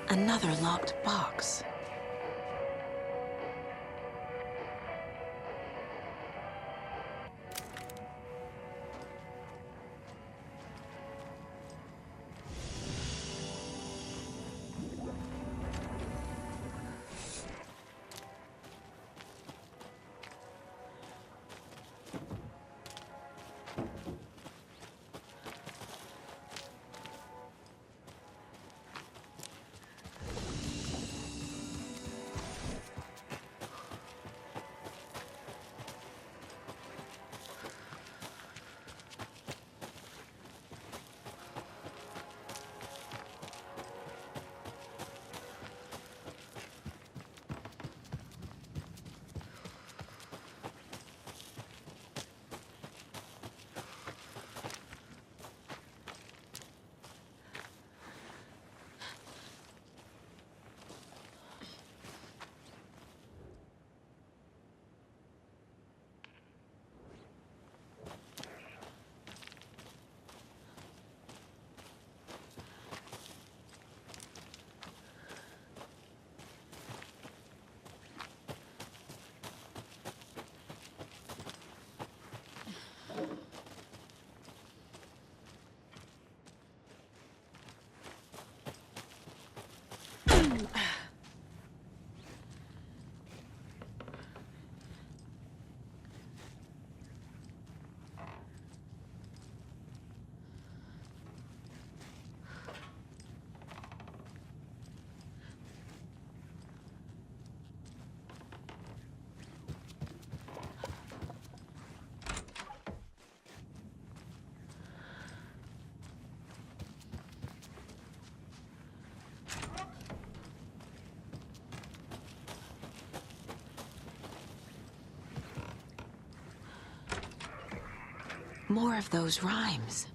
S1: Another locked box. More of those rhymes.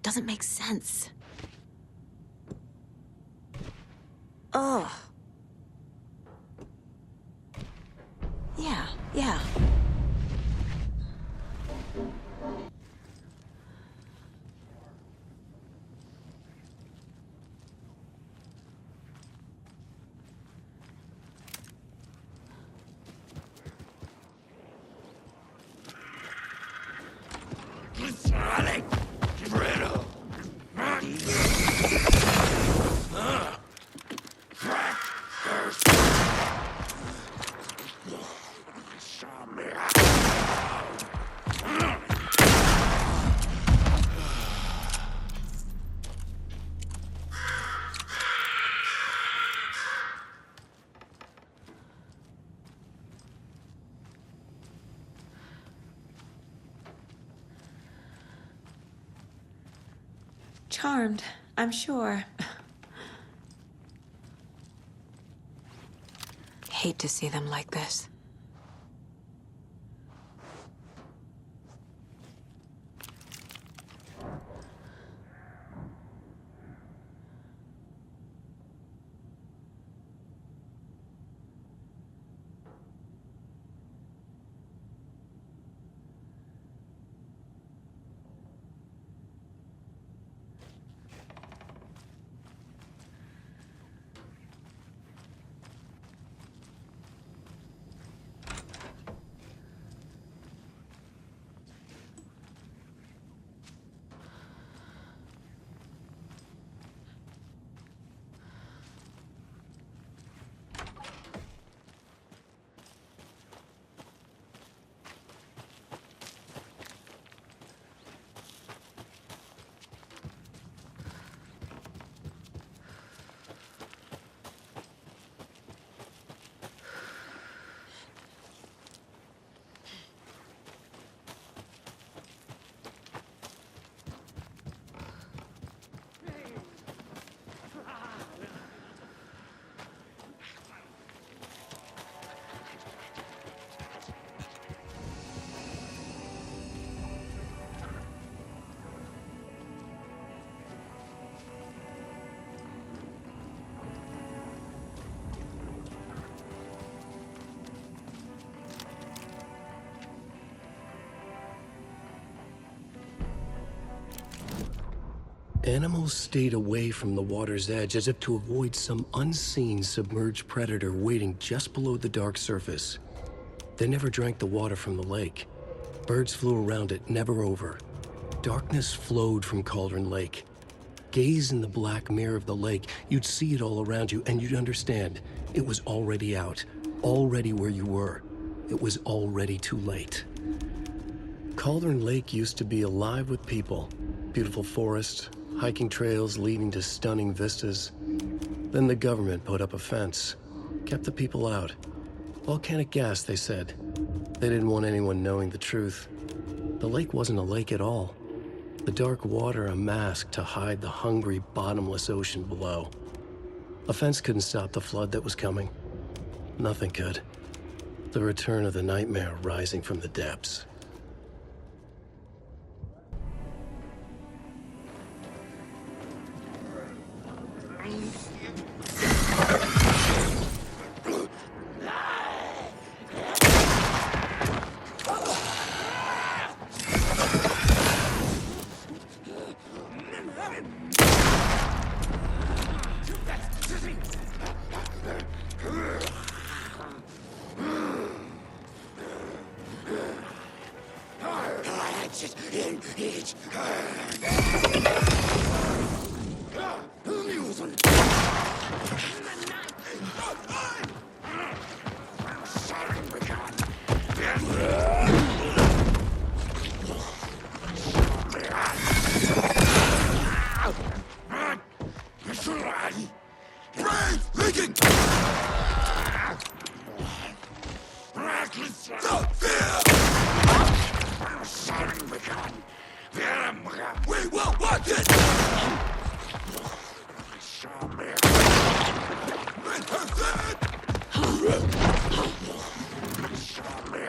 S1: Doesn't make sense. Ugh. Yeah.
S6: Sonic! Brittle!
S1: Charmed, I'm sure. Hate to see them like this.
S4: Animals stayed away from the water's edge as if to avoid some unseen submerged predator waiting just below the dark surface. They never drank the water from the lake. Birds flew around it, never over. Darkness flowed from Cauldron Lake. Gaze in the black mirror of the lake, you'd see it all around you, and you'd understand. It was already out, already where you were. It was already too late. Cauldron Lake used to be alive with people. Beautiful forests, hiking trails leading to stunning vistas. Then the government put up a fence, kept the people out. Volcanic gas, they said. They didn't want anyone knowing the truth. The lake wasn't a lake at all. The dark water a mask to hide the hungry, bottomless ocean below. A fence couldn't stop the flood that was coming. Nothing could. The return of the nightmare rising from the depths.
S6: it in each hand. Amusing. Sharing begun. Brave Lincoln! Reckless! No fear! Sharing begun. We will watch it! Show me. Show me.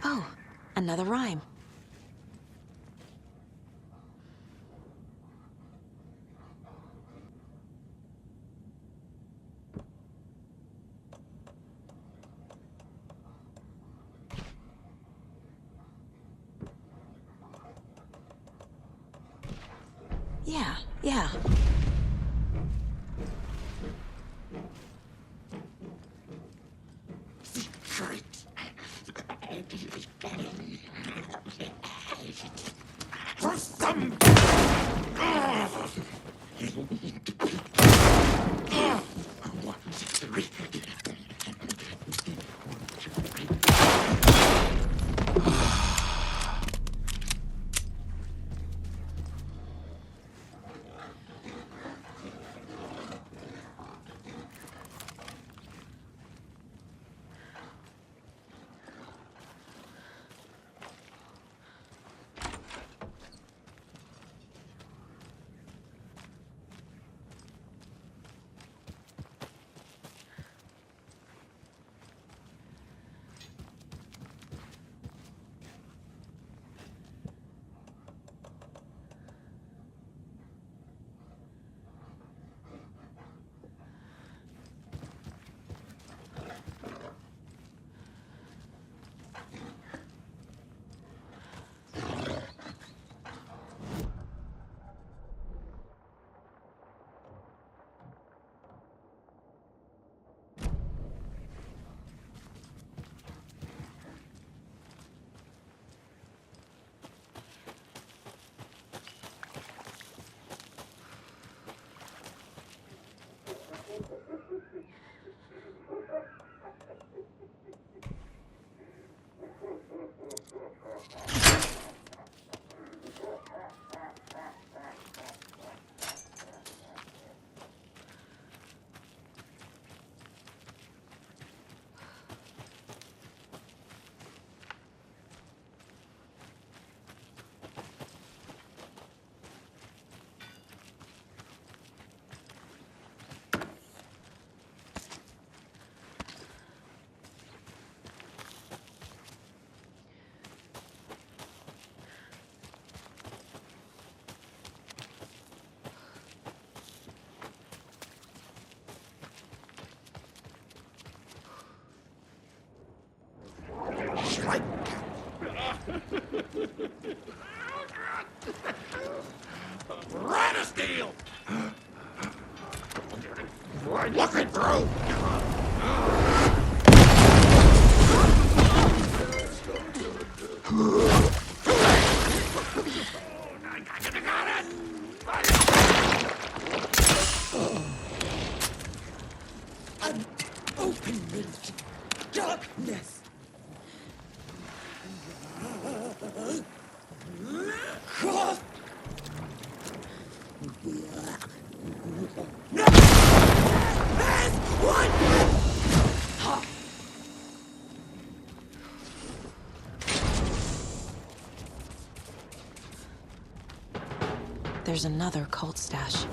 S1: Oh, another rhyme. Yeah.
S6: For some... Rattlesnake! We're looking through! An open darkness!
S1: There's another cult stash.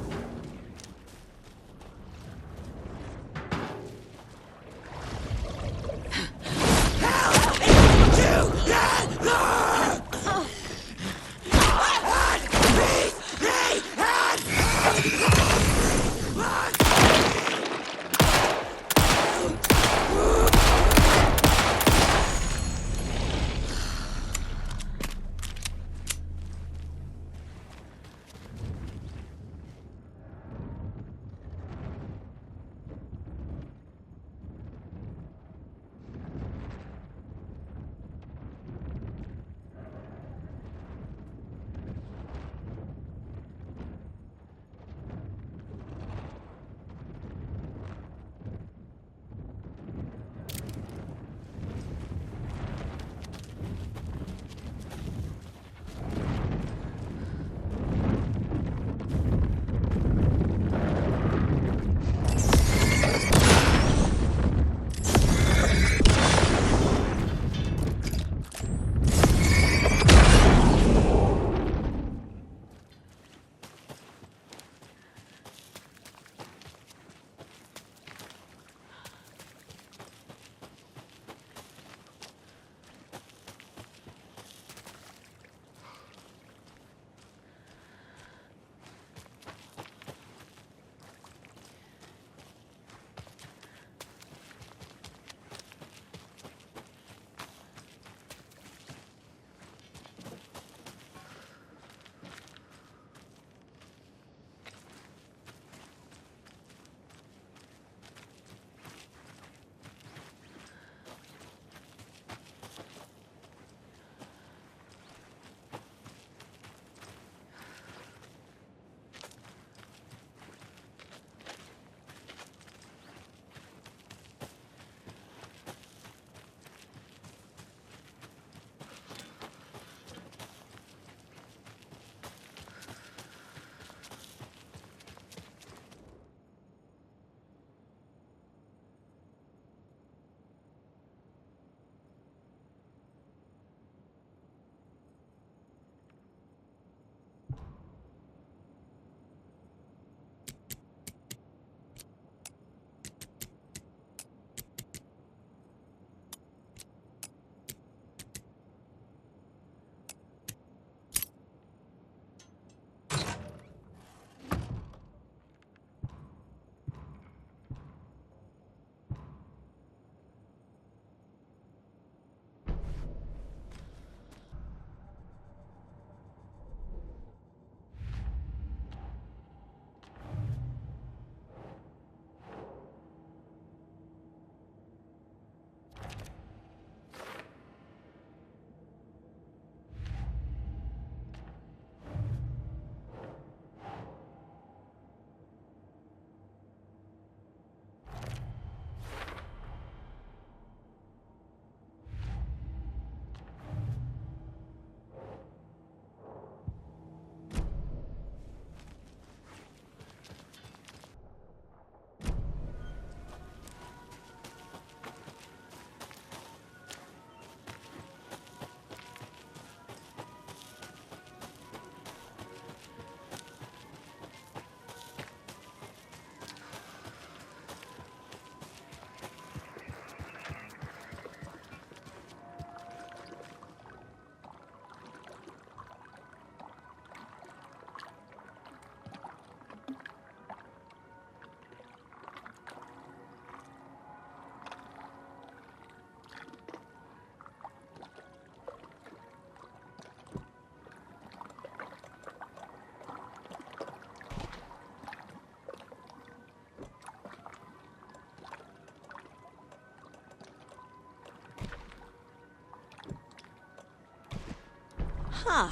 S1: Huh.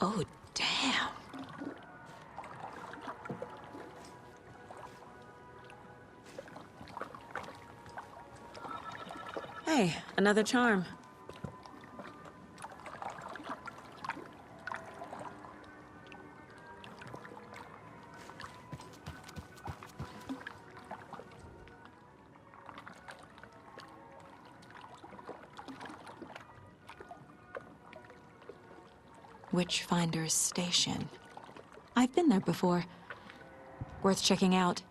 S1: Oh, damn. Hey, another charm. Witchfinder's Station. I've been there before. Worth checking out.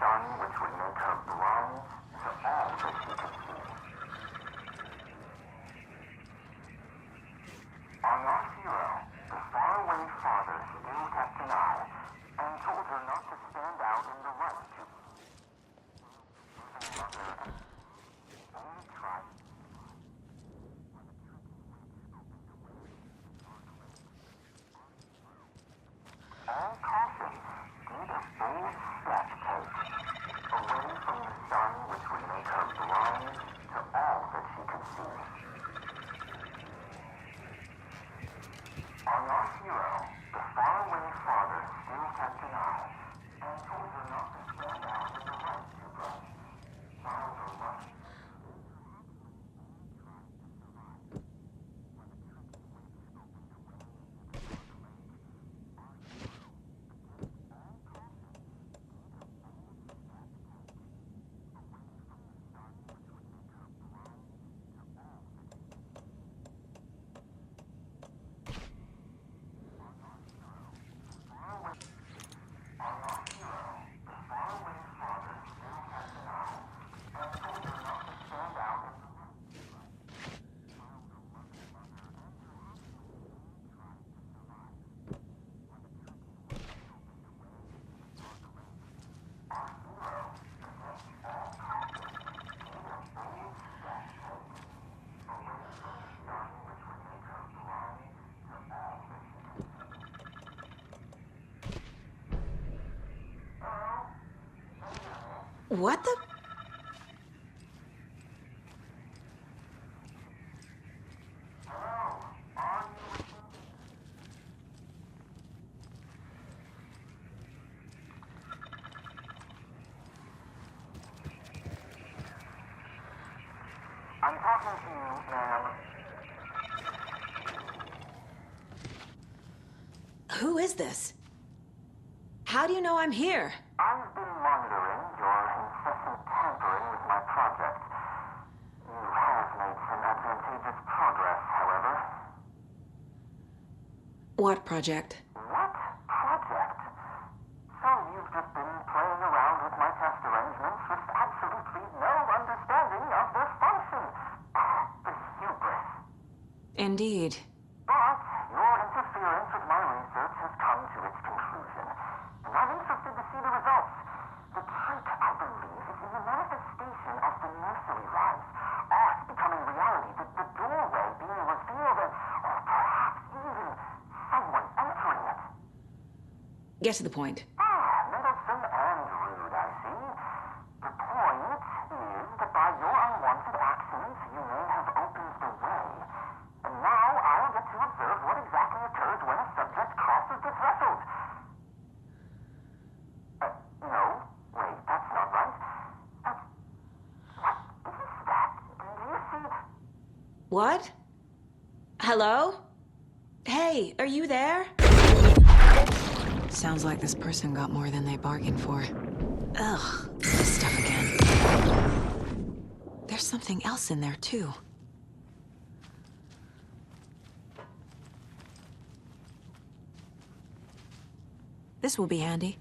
S12: sun which would make her blind to all that she could see. On our hero, the faraway father still kept an eye and told her not to stand out in the light to only try. All caution, did a bold step take, away from the sun which would make her blind to all that she could see. On our hero, the faraway father still kept an eye and told her not to stand out in the light too bright. However,
S1: What the?
S12: I'm talking to you, ma'am.
S1: Who is this? How do you know I'm here?
S12: I've been monitoring your incessant tampering with my project. You have made some advantageous progress, however.
S1: What project?
S12: What project? So you've just been playing around with my test arrangements with absolutely no understanding of their function. The hubris.
S1: Indeed.
S12: But your interference with my research has come to its conclusion. And I'm interested to see the results. The trick, I believe, is in the manifestation of the Nursery Rhymes. Art becoming reality, the doorway being revealed, and perhaps even someone entering it.
S1: Get to the point.
S12: Meddlesome and rude, I see. The point is that by your unwanted actions, you may have opened the way. And now I'll get to observe what exactly occurs when a subject crosses the threshold. No. Wait, that's not right. What is that? Do you see?
S1: What? Hello? Hey, are you there? Sounds like this person got more than they bargained for. Ugh, this stuff again. There's something else in there, too. This will be handy.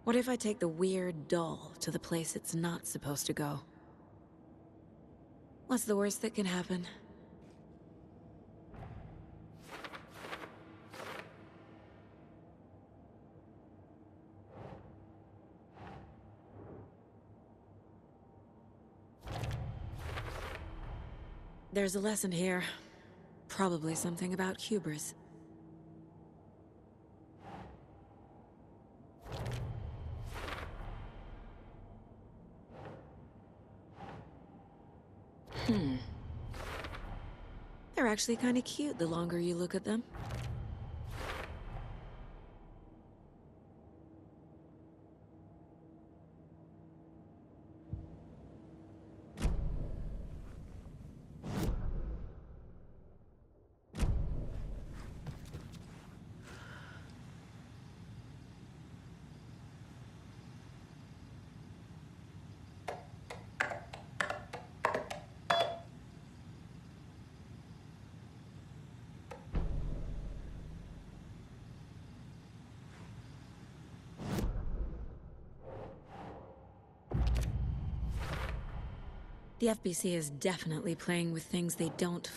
S1: What if I take the weird doll to the place it's not supposed to go? What's the worst that can happen? There's a lesson here. Probably something about hubris. They're actually kind of cute the longer you look at them. The FBC is definitely playing with things they don't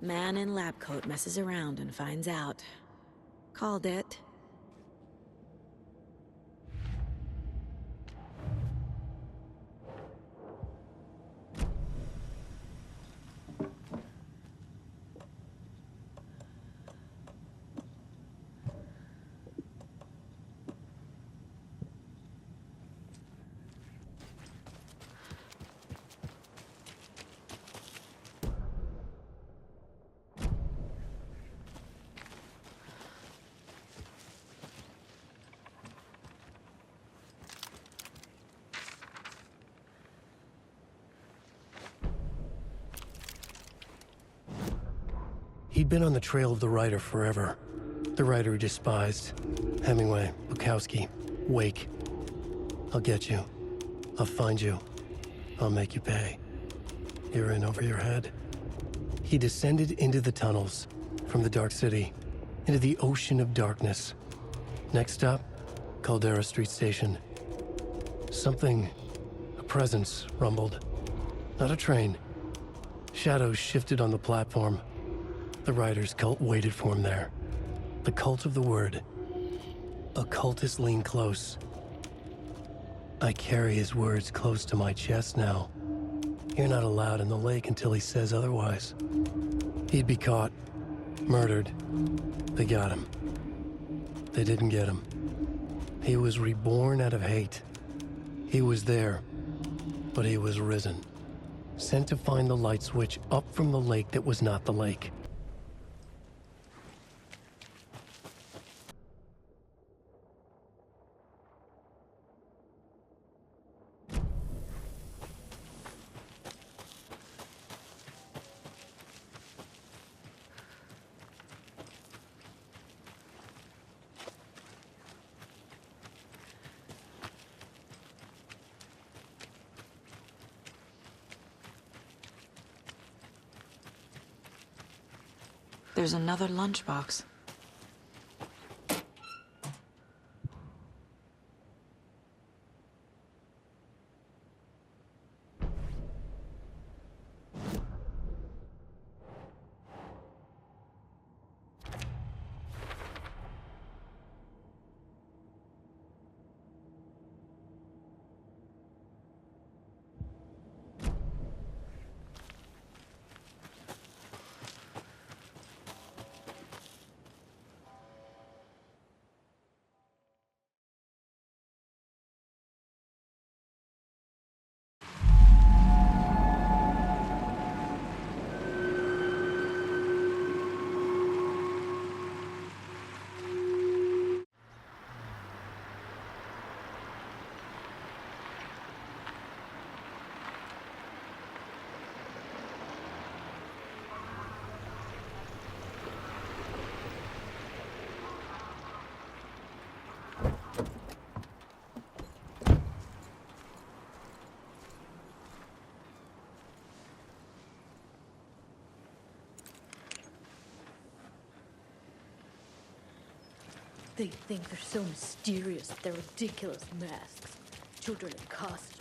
S1: Man in lab coat messes around and finds out. Called it.
S4: He'd been on the trail of the writer forever. The writer he despised. Hemingway, Bukowski, Wake. I'll get you. I'll find you. I'll make you pay. You're in over your head. He descended into the tunnels, from the Dark City, into the ocean of darkness. Next stop, Caldera Street Station. Something, a presence, rumbled. Not a train. Shadows shifted on the platform. The writer's cult waited for him there. The cult of the word. Occultists lean close. I carry his words close to my chest now. You're not allowed in the lake until he says otherwise. He'd be caught, murdered. They got him. They didn't get him. He was reborn out of hate. He was there, but he was risen. Sent to find the light switch up from the lake that was not the lake.
S1: There's another lunchbox.
S11: They think they're so mysterious with their ridiculous masks. Children in costumes.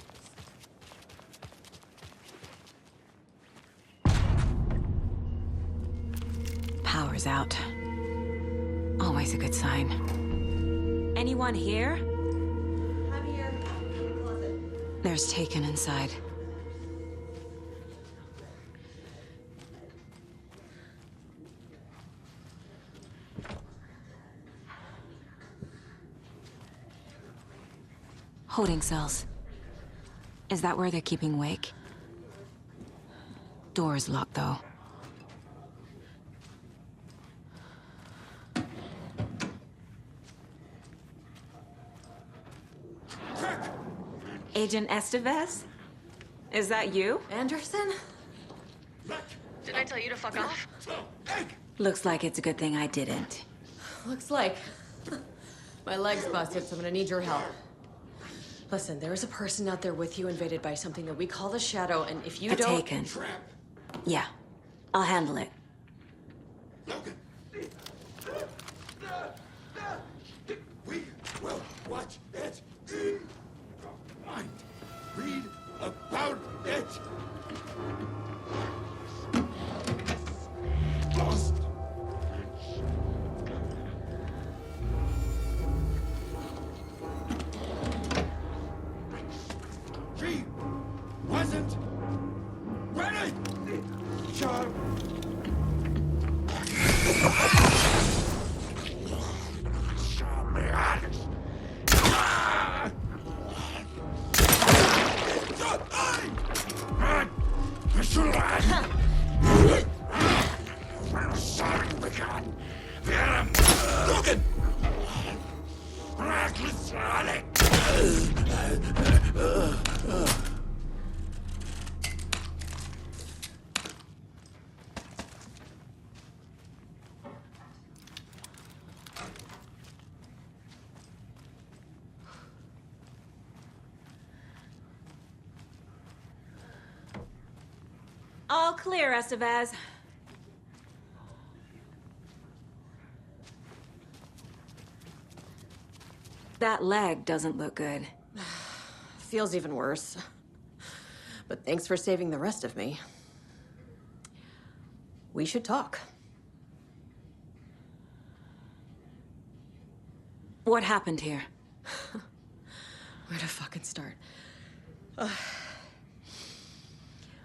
S1: Power's out. Always a good sign. Anyone here?
S10: I'm here. In the closet.
S1: There's Taken inside. Holding cells. Is that where they're keeping Wake? Door's locked, though. Agent Estevez? Is that you?
S11: Anderson?
S10: Did I tell you to fuck off?
S1: Looks like it's a good thing I didn't.
S11: Looks like. My leg's busted, so I'm gonna need your help. Listen, there is a person out there with you invaded by something that we call the Shadow, and if you don't...
S1: Taken. Yeah, I'll handle it.
S6: We will watch it in mind. Read about it
S1: All clear, Estevez. That leg doesn't look good.
S11: Feels even worse. But thanks for saving the rest of me. We should talk.
S1: What happened here?
S11: Where to fucking start?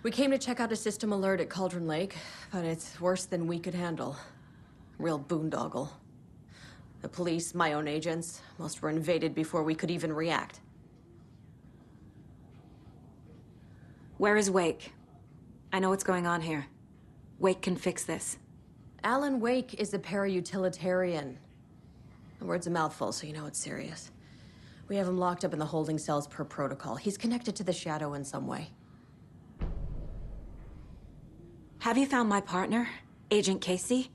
S11: We came to check out a system alert at Cauldron Lake, but it's worse than we could handle. Real boondoggle. The police, my own agents, most were invaded before we could even react.
S1: Where is Wake? I know what's going on here. Wake can fix this.
S11: Alan Wake is a para-utilitarian. The word's a mouthful, so you know it's serious. We have him locked up in the holding cells per protocol. He's connected to the Shadow in some way.
S1: Have you found my partner, Agent Casey?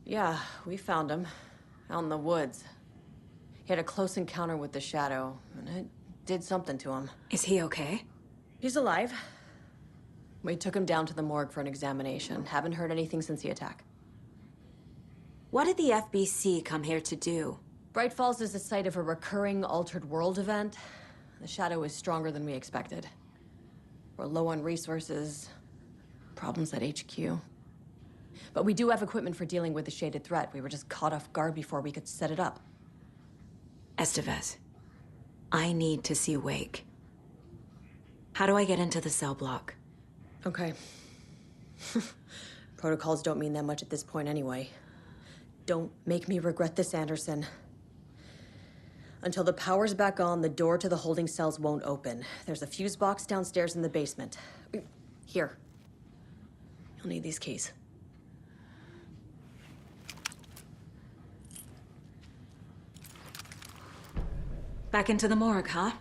S11: Yeah, we found him. Out in the woods. He had a close encounter with the Shadow, and it did something to him.
S1: Is he okay?
S11: He's alive. We took him down to the morgue for an examination. Haven't heard anything since the attack.
S1: What did the FBC come here to do?
S11: Bright Falls is the site of a recurring altered world event. The Shadow is stronger than we expected. We're low on resources. Problems at HQ. But we do have equipment for dealing with the shaded threat. We were just caught off guard before we could set it up.
S1: Estevez, I need to see Wake. How do I get into the cell block?
S11: Okay. Protocols don't mean that much at this point anyway. Don't make me regret this, Anderson. Until the power's back on, the door to the holding cells won't open. There's a fuse box downstairs in the basement. Here. You'll need these keys.
S1: Back into the morgue, huh?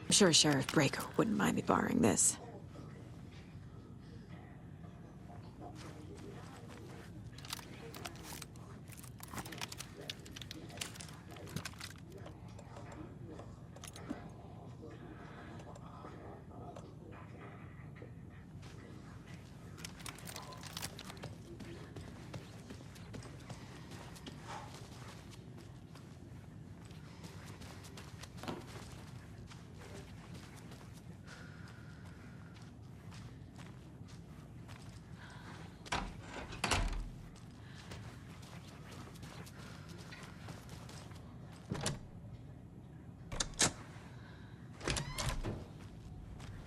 S1: I'm sure Sheriff Breaker wouldn't mind me borrowing this.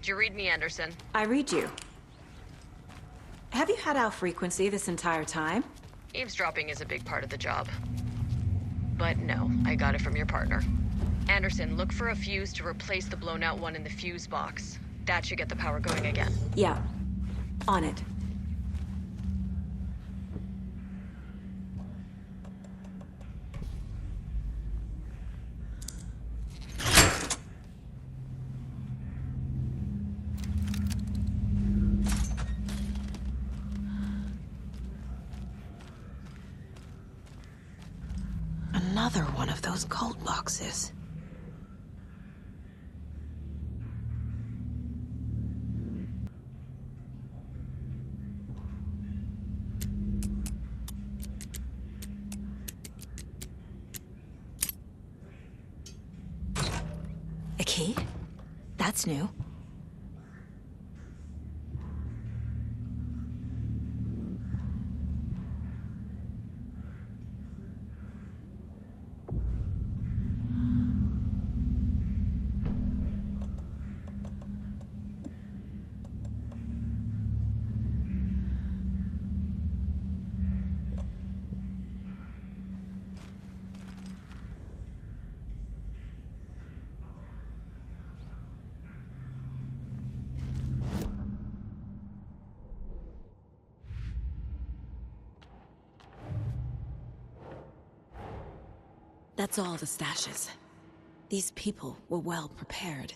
S11: Did you read me, Anderson?
S1: I read you. Have you had our frequency this entire time?
S11: Eavesdropping is a big part of the job. But no, I got it from your partner. Anderson, look for a fuse to replace the blown out one in the fuse box. That should get the power going again.
S1: Yeah. On it. Another one of those cult boxes. A key? That's new. That's all the stashes. These people were well prepared.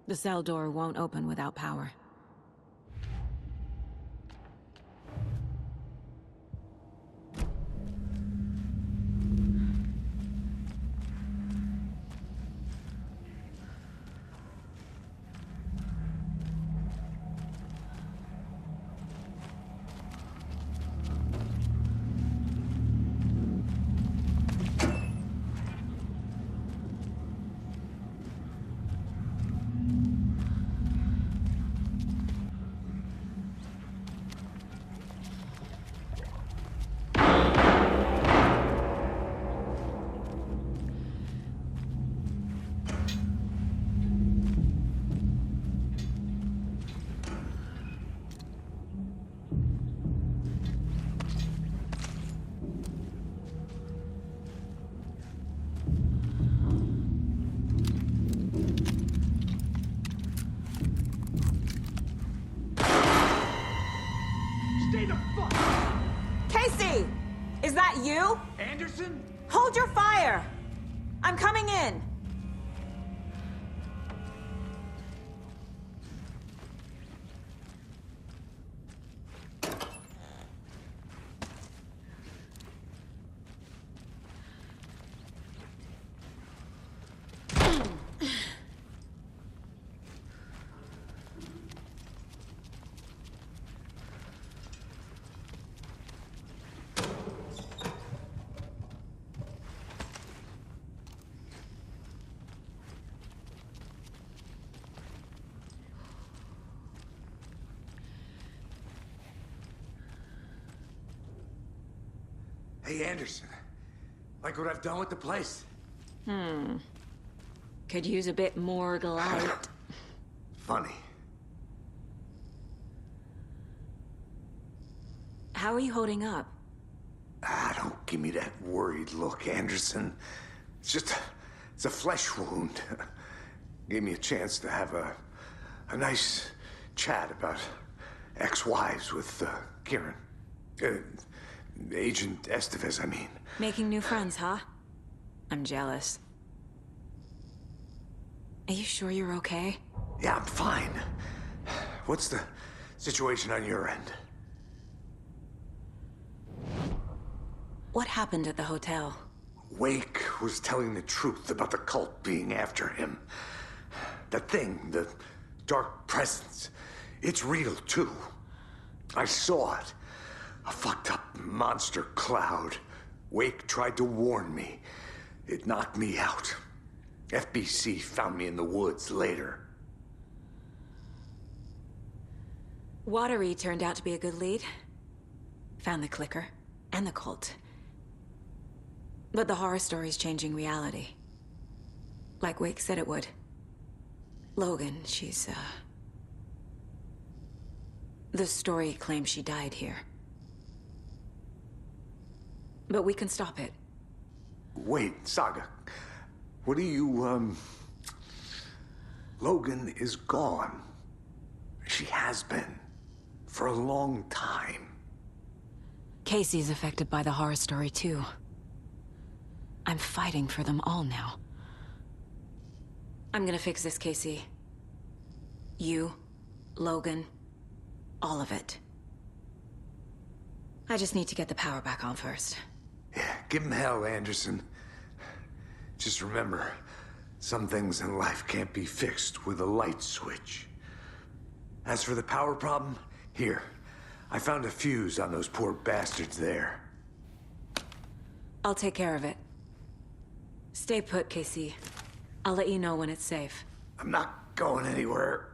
S1: The cell door won't open without power.
S13: Casey! Is that you?
S3: Anderson?
S13: Hold your fire! I'm coming in!
S6: Hey, Anderson. Like what I've done with the place?
S1: Could use a bit more light.
S6: Funny.
S1: How are you holding up?
S6: Don't give me that worried look, Anderson. It's a flesh wound. Gave me a chance to have a nice chat about ex-wives with, Kieran. Agent Estevez, I mean.
S1: Making new friends, huh? I'm jealous. Are you sure you're okay?
S6: Yeah, I'm fine. What's the situation on your end?
S1: What happened at the hotel?
S6: Wake was telling the truth about the cult being after him. That thing, the dark presence, it's real too. I saw it. A fucked up monster cloud. Wake tried to warn me. It knocked me out. FBC found me in the woods later.
S1: Watery turned out to be a good lead. Found the clicker and the cult. But the horror story's changing reality. Like Wake said it would. Logan, she's, the story claims she died here. But we can stop it.
S6: Wait, Saga. What do you, Logan is gone. She has been. For a long time.
S1: Casey's affected by the horror story, too. I'm fighting for them all now. I'm gonna fix this, Casey. You, Logan, all of it. I just need to get the power back on first.
S6: Yeah, give him hell, Anderson. Just remember, some things in life can't be fixed with a light switch. As for the power problem, here, I found a fuse on those poor bastards there.
S1: I'll take care of it. Stay put, Casey. I'll let you know when it's safe.
S6: I'm not going anywhere.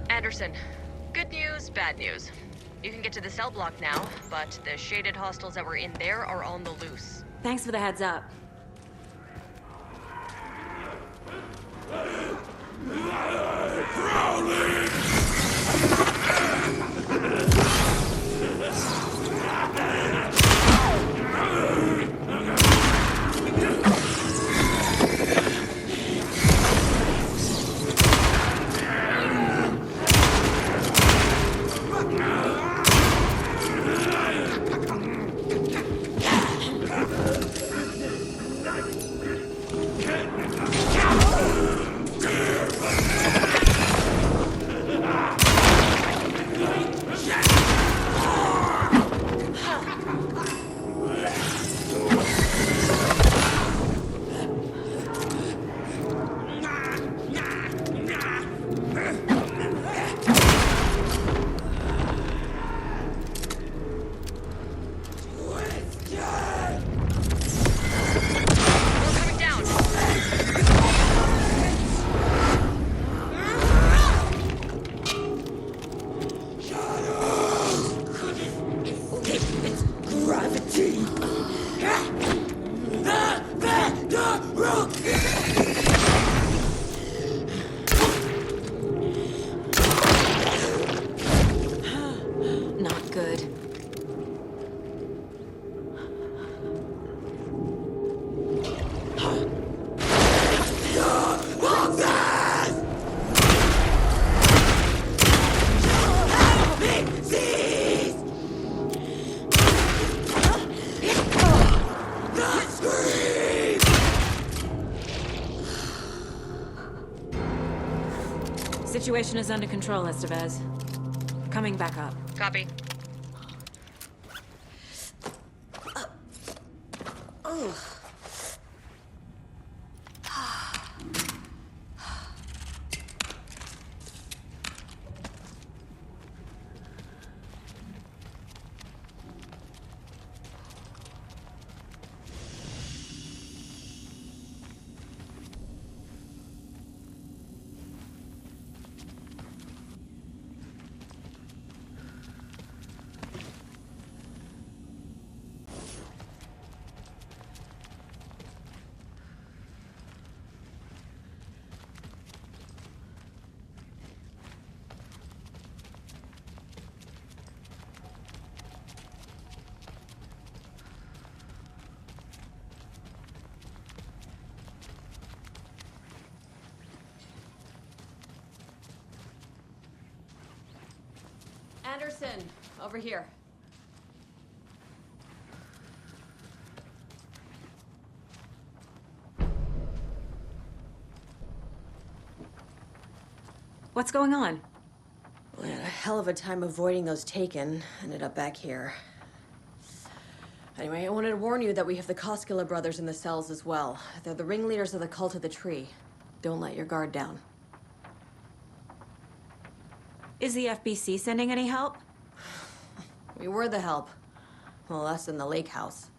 S14: Anderson, good news, bad news. You can get to the cell block now, but the shaded hostiles that were in there are on the loose.
S1: Thanks for the heads up. Situation is under control, Estevez. Coming back up.
S14: Copy.
S11: Anderson, over here.
S13: What's going on?
S11: We had a hell of a time avoiding those taken. Ended up back here. Anyway, I wanted to warn you that we have the Koskela brothers in the cells as well. They're the ringleaders of the Cult of the Tree. Don't let your guard down.
S13: Is the FBC sending any help?
S11: We were the help. Well, less than the lake house.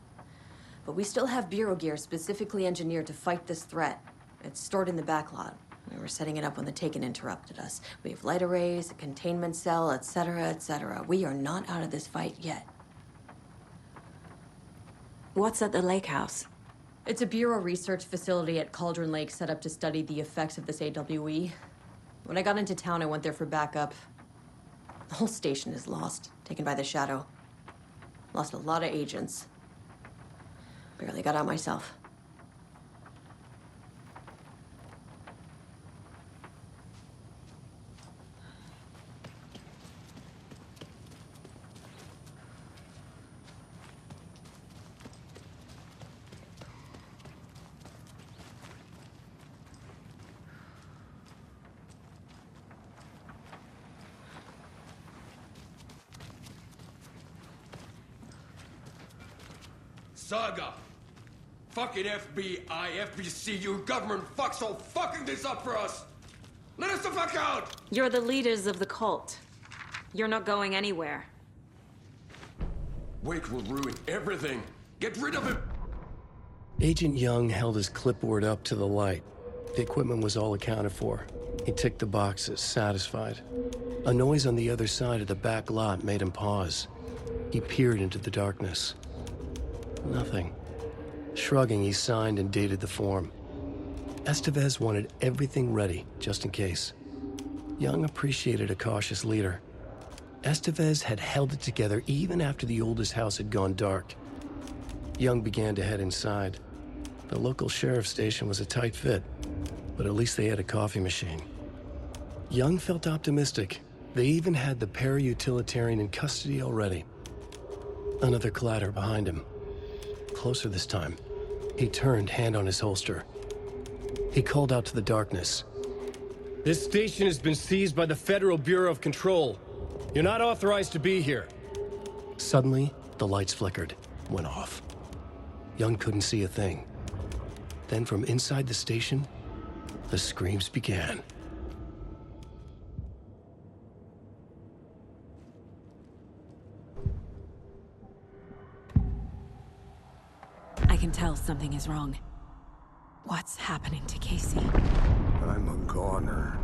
S11: But we still have Bureau gear specifically engineered to fight this threat. It's stored in the back lot. We were setting it up when the Taken interrupted us. We have light arrays, a containment cell, etc., etc. We are not out of this fight yet.
S13: What's at the lake house?
S11: It's a Bureau research facility at Cauldron Lake set up to study the effects of this AWE. When I got into town, I went there for backup. The whole station is lost, taken by the Shadow. Lost a lot of agents. Barely got out myself.
S15: Saga! Fucking FBI, FBC, you government fucks all fucking this up for us! Let us the fuck out!
S13: You're the leaders of the cult. You're not going anywhere.
S15: Wake will ruin everything. Get rid of him!
S4: Agent Young held his clipboard up to the light. The equipment was all accounted for. He ticked the boxes, satisfied. A noise on the other side of the back lot made him pause. He peered into the darkness. Nothing. Shrugging, he signed and dated the form. Estevez wanted everything ready, just in case. Young appreciated a cautious leader. Estevez had held it together even after the oldest house had gone dark. Young began to head inside. The local sheriff's station was a tight fit, but at least they had a coffee machine. Young felt optimistic. They even had the para-utilitarian in custody already. Another clatter behind him. Closer this time. He turned, hand on his holster. He called out to the darkness.
S16: This station has been seized by the Federal Bureau of Control. You're not authorized to be here.
S4: Suddenly, the lights flickered, went off. Young couldn't see a thing. Then from inside the station, the screams began.
S1: I can tell something is wrong. What's happening to Casey?
S6: I'm a goner.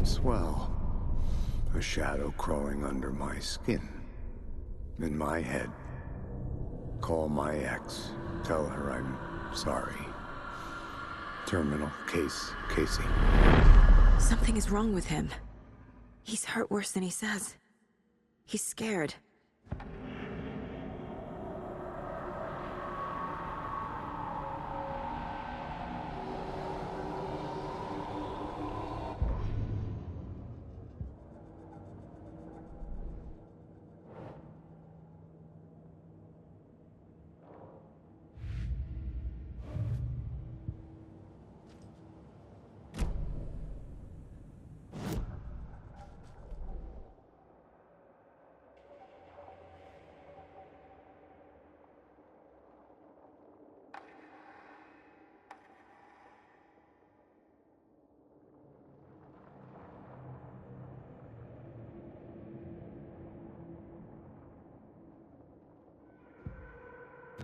S6: Swell. A shadow crawling under my skin. In my head. Call my ex. Tell her I'm sorry. Terminal case, Casey.
S1: Something is wrong with him. He's hurt worse than he says. He's scared.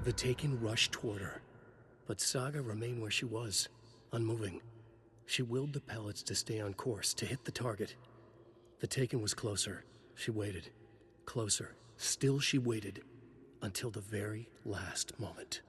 S4: The Taken rushed toward her, but Saga remained where she was, unmoving. She willed the pellets to stay on course, to hit the target. The Taken was closer. She waited. Closer. Still she waited, until the very last moment.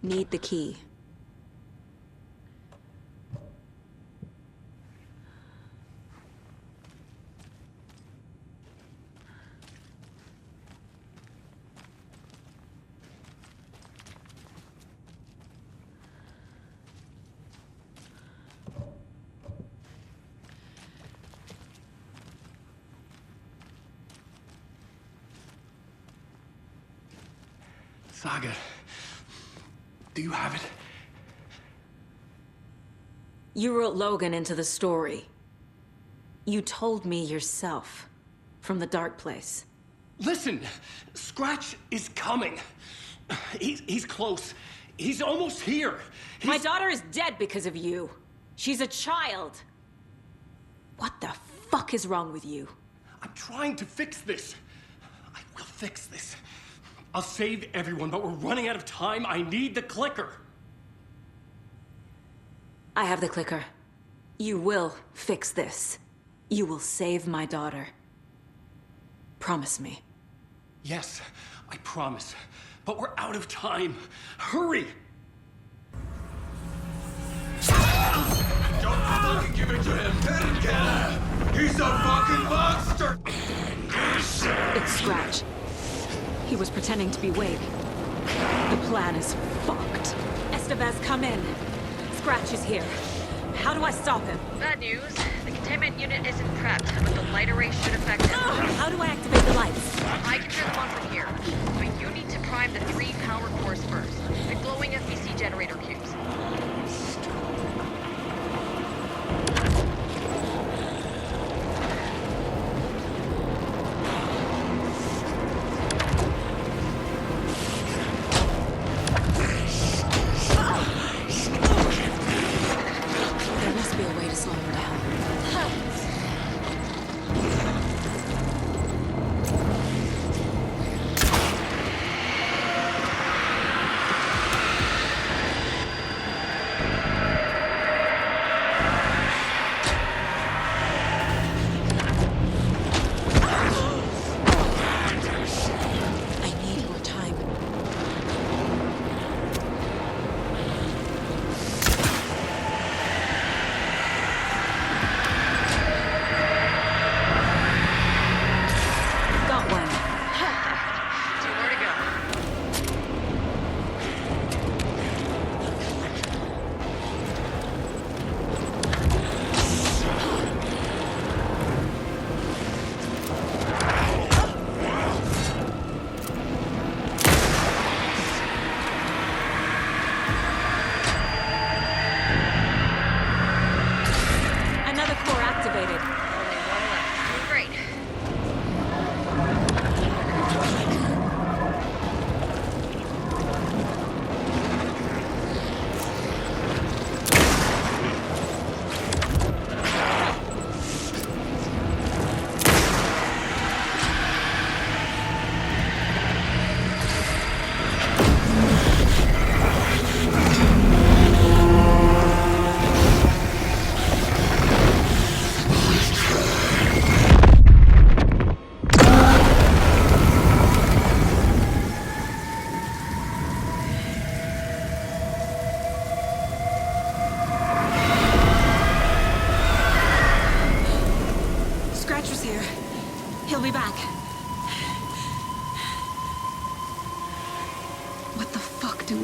S13: Need the key.
S15: Saga, do you have it?
S13: You wrote Logan into the story. You told me yourself. From the dark place.
S15: Listen, Scratch is coming. He's close. He's almost here.
S13: My daughter is dead because of you. She's a child. What the fuck is wrong with you?
S15: I'm trying to fix this. I will fix this. I'll save everyone, but we're running out of time. I need the clicker.
S13: I have the clicker. You will fix this. You will save my daughter. Promise me.
S15: Yes, I promise. But we're out of time. Hurry!
S17: Don't fucking give it to him! Let him get him! He's a fucking monster!
S13: It's Scratch. He was pretending to be Wade. The plan is fucked. Estevez, come in. Scratch is here. How do I stop him?
S14: Bad news. The containment unit isn't prepped, but the light array should affect it.
S13: How do I activate the lights?
S14: I can turn them on from here. But you need to prime the 3 power cores first. The glowing FBC generator cubes.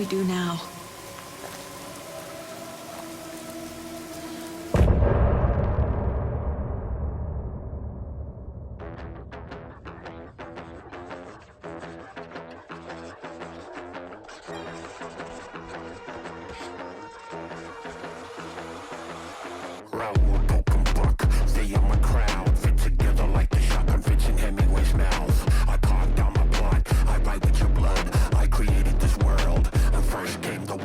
S13: do now?
S6: Came the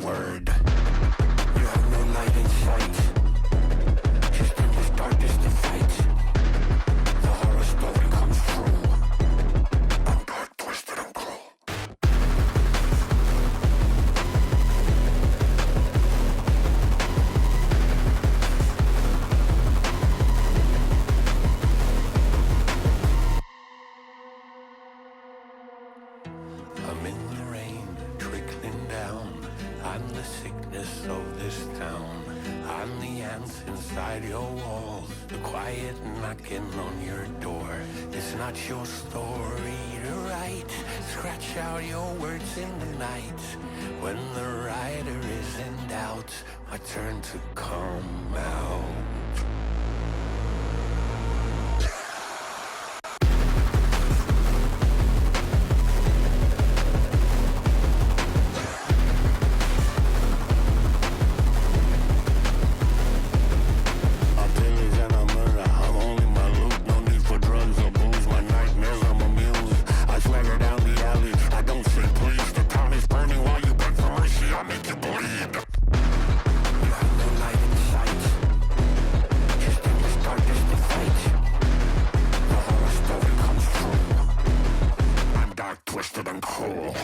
S18: darkness of this town. I'm the ants inside your walls, the quiet knocking on your door. It's not your story to write. Scratch out your words in the night. When the writer is in doubt, my turn to come out. Twisted and cruel.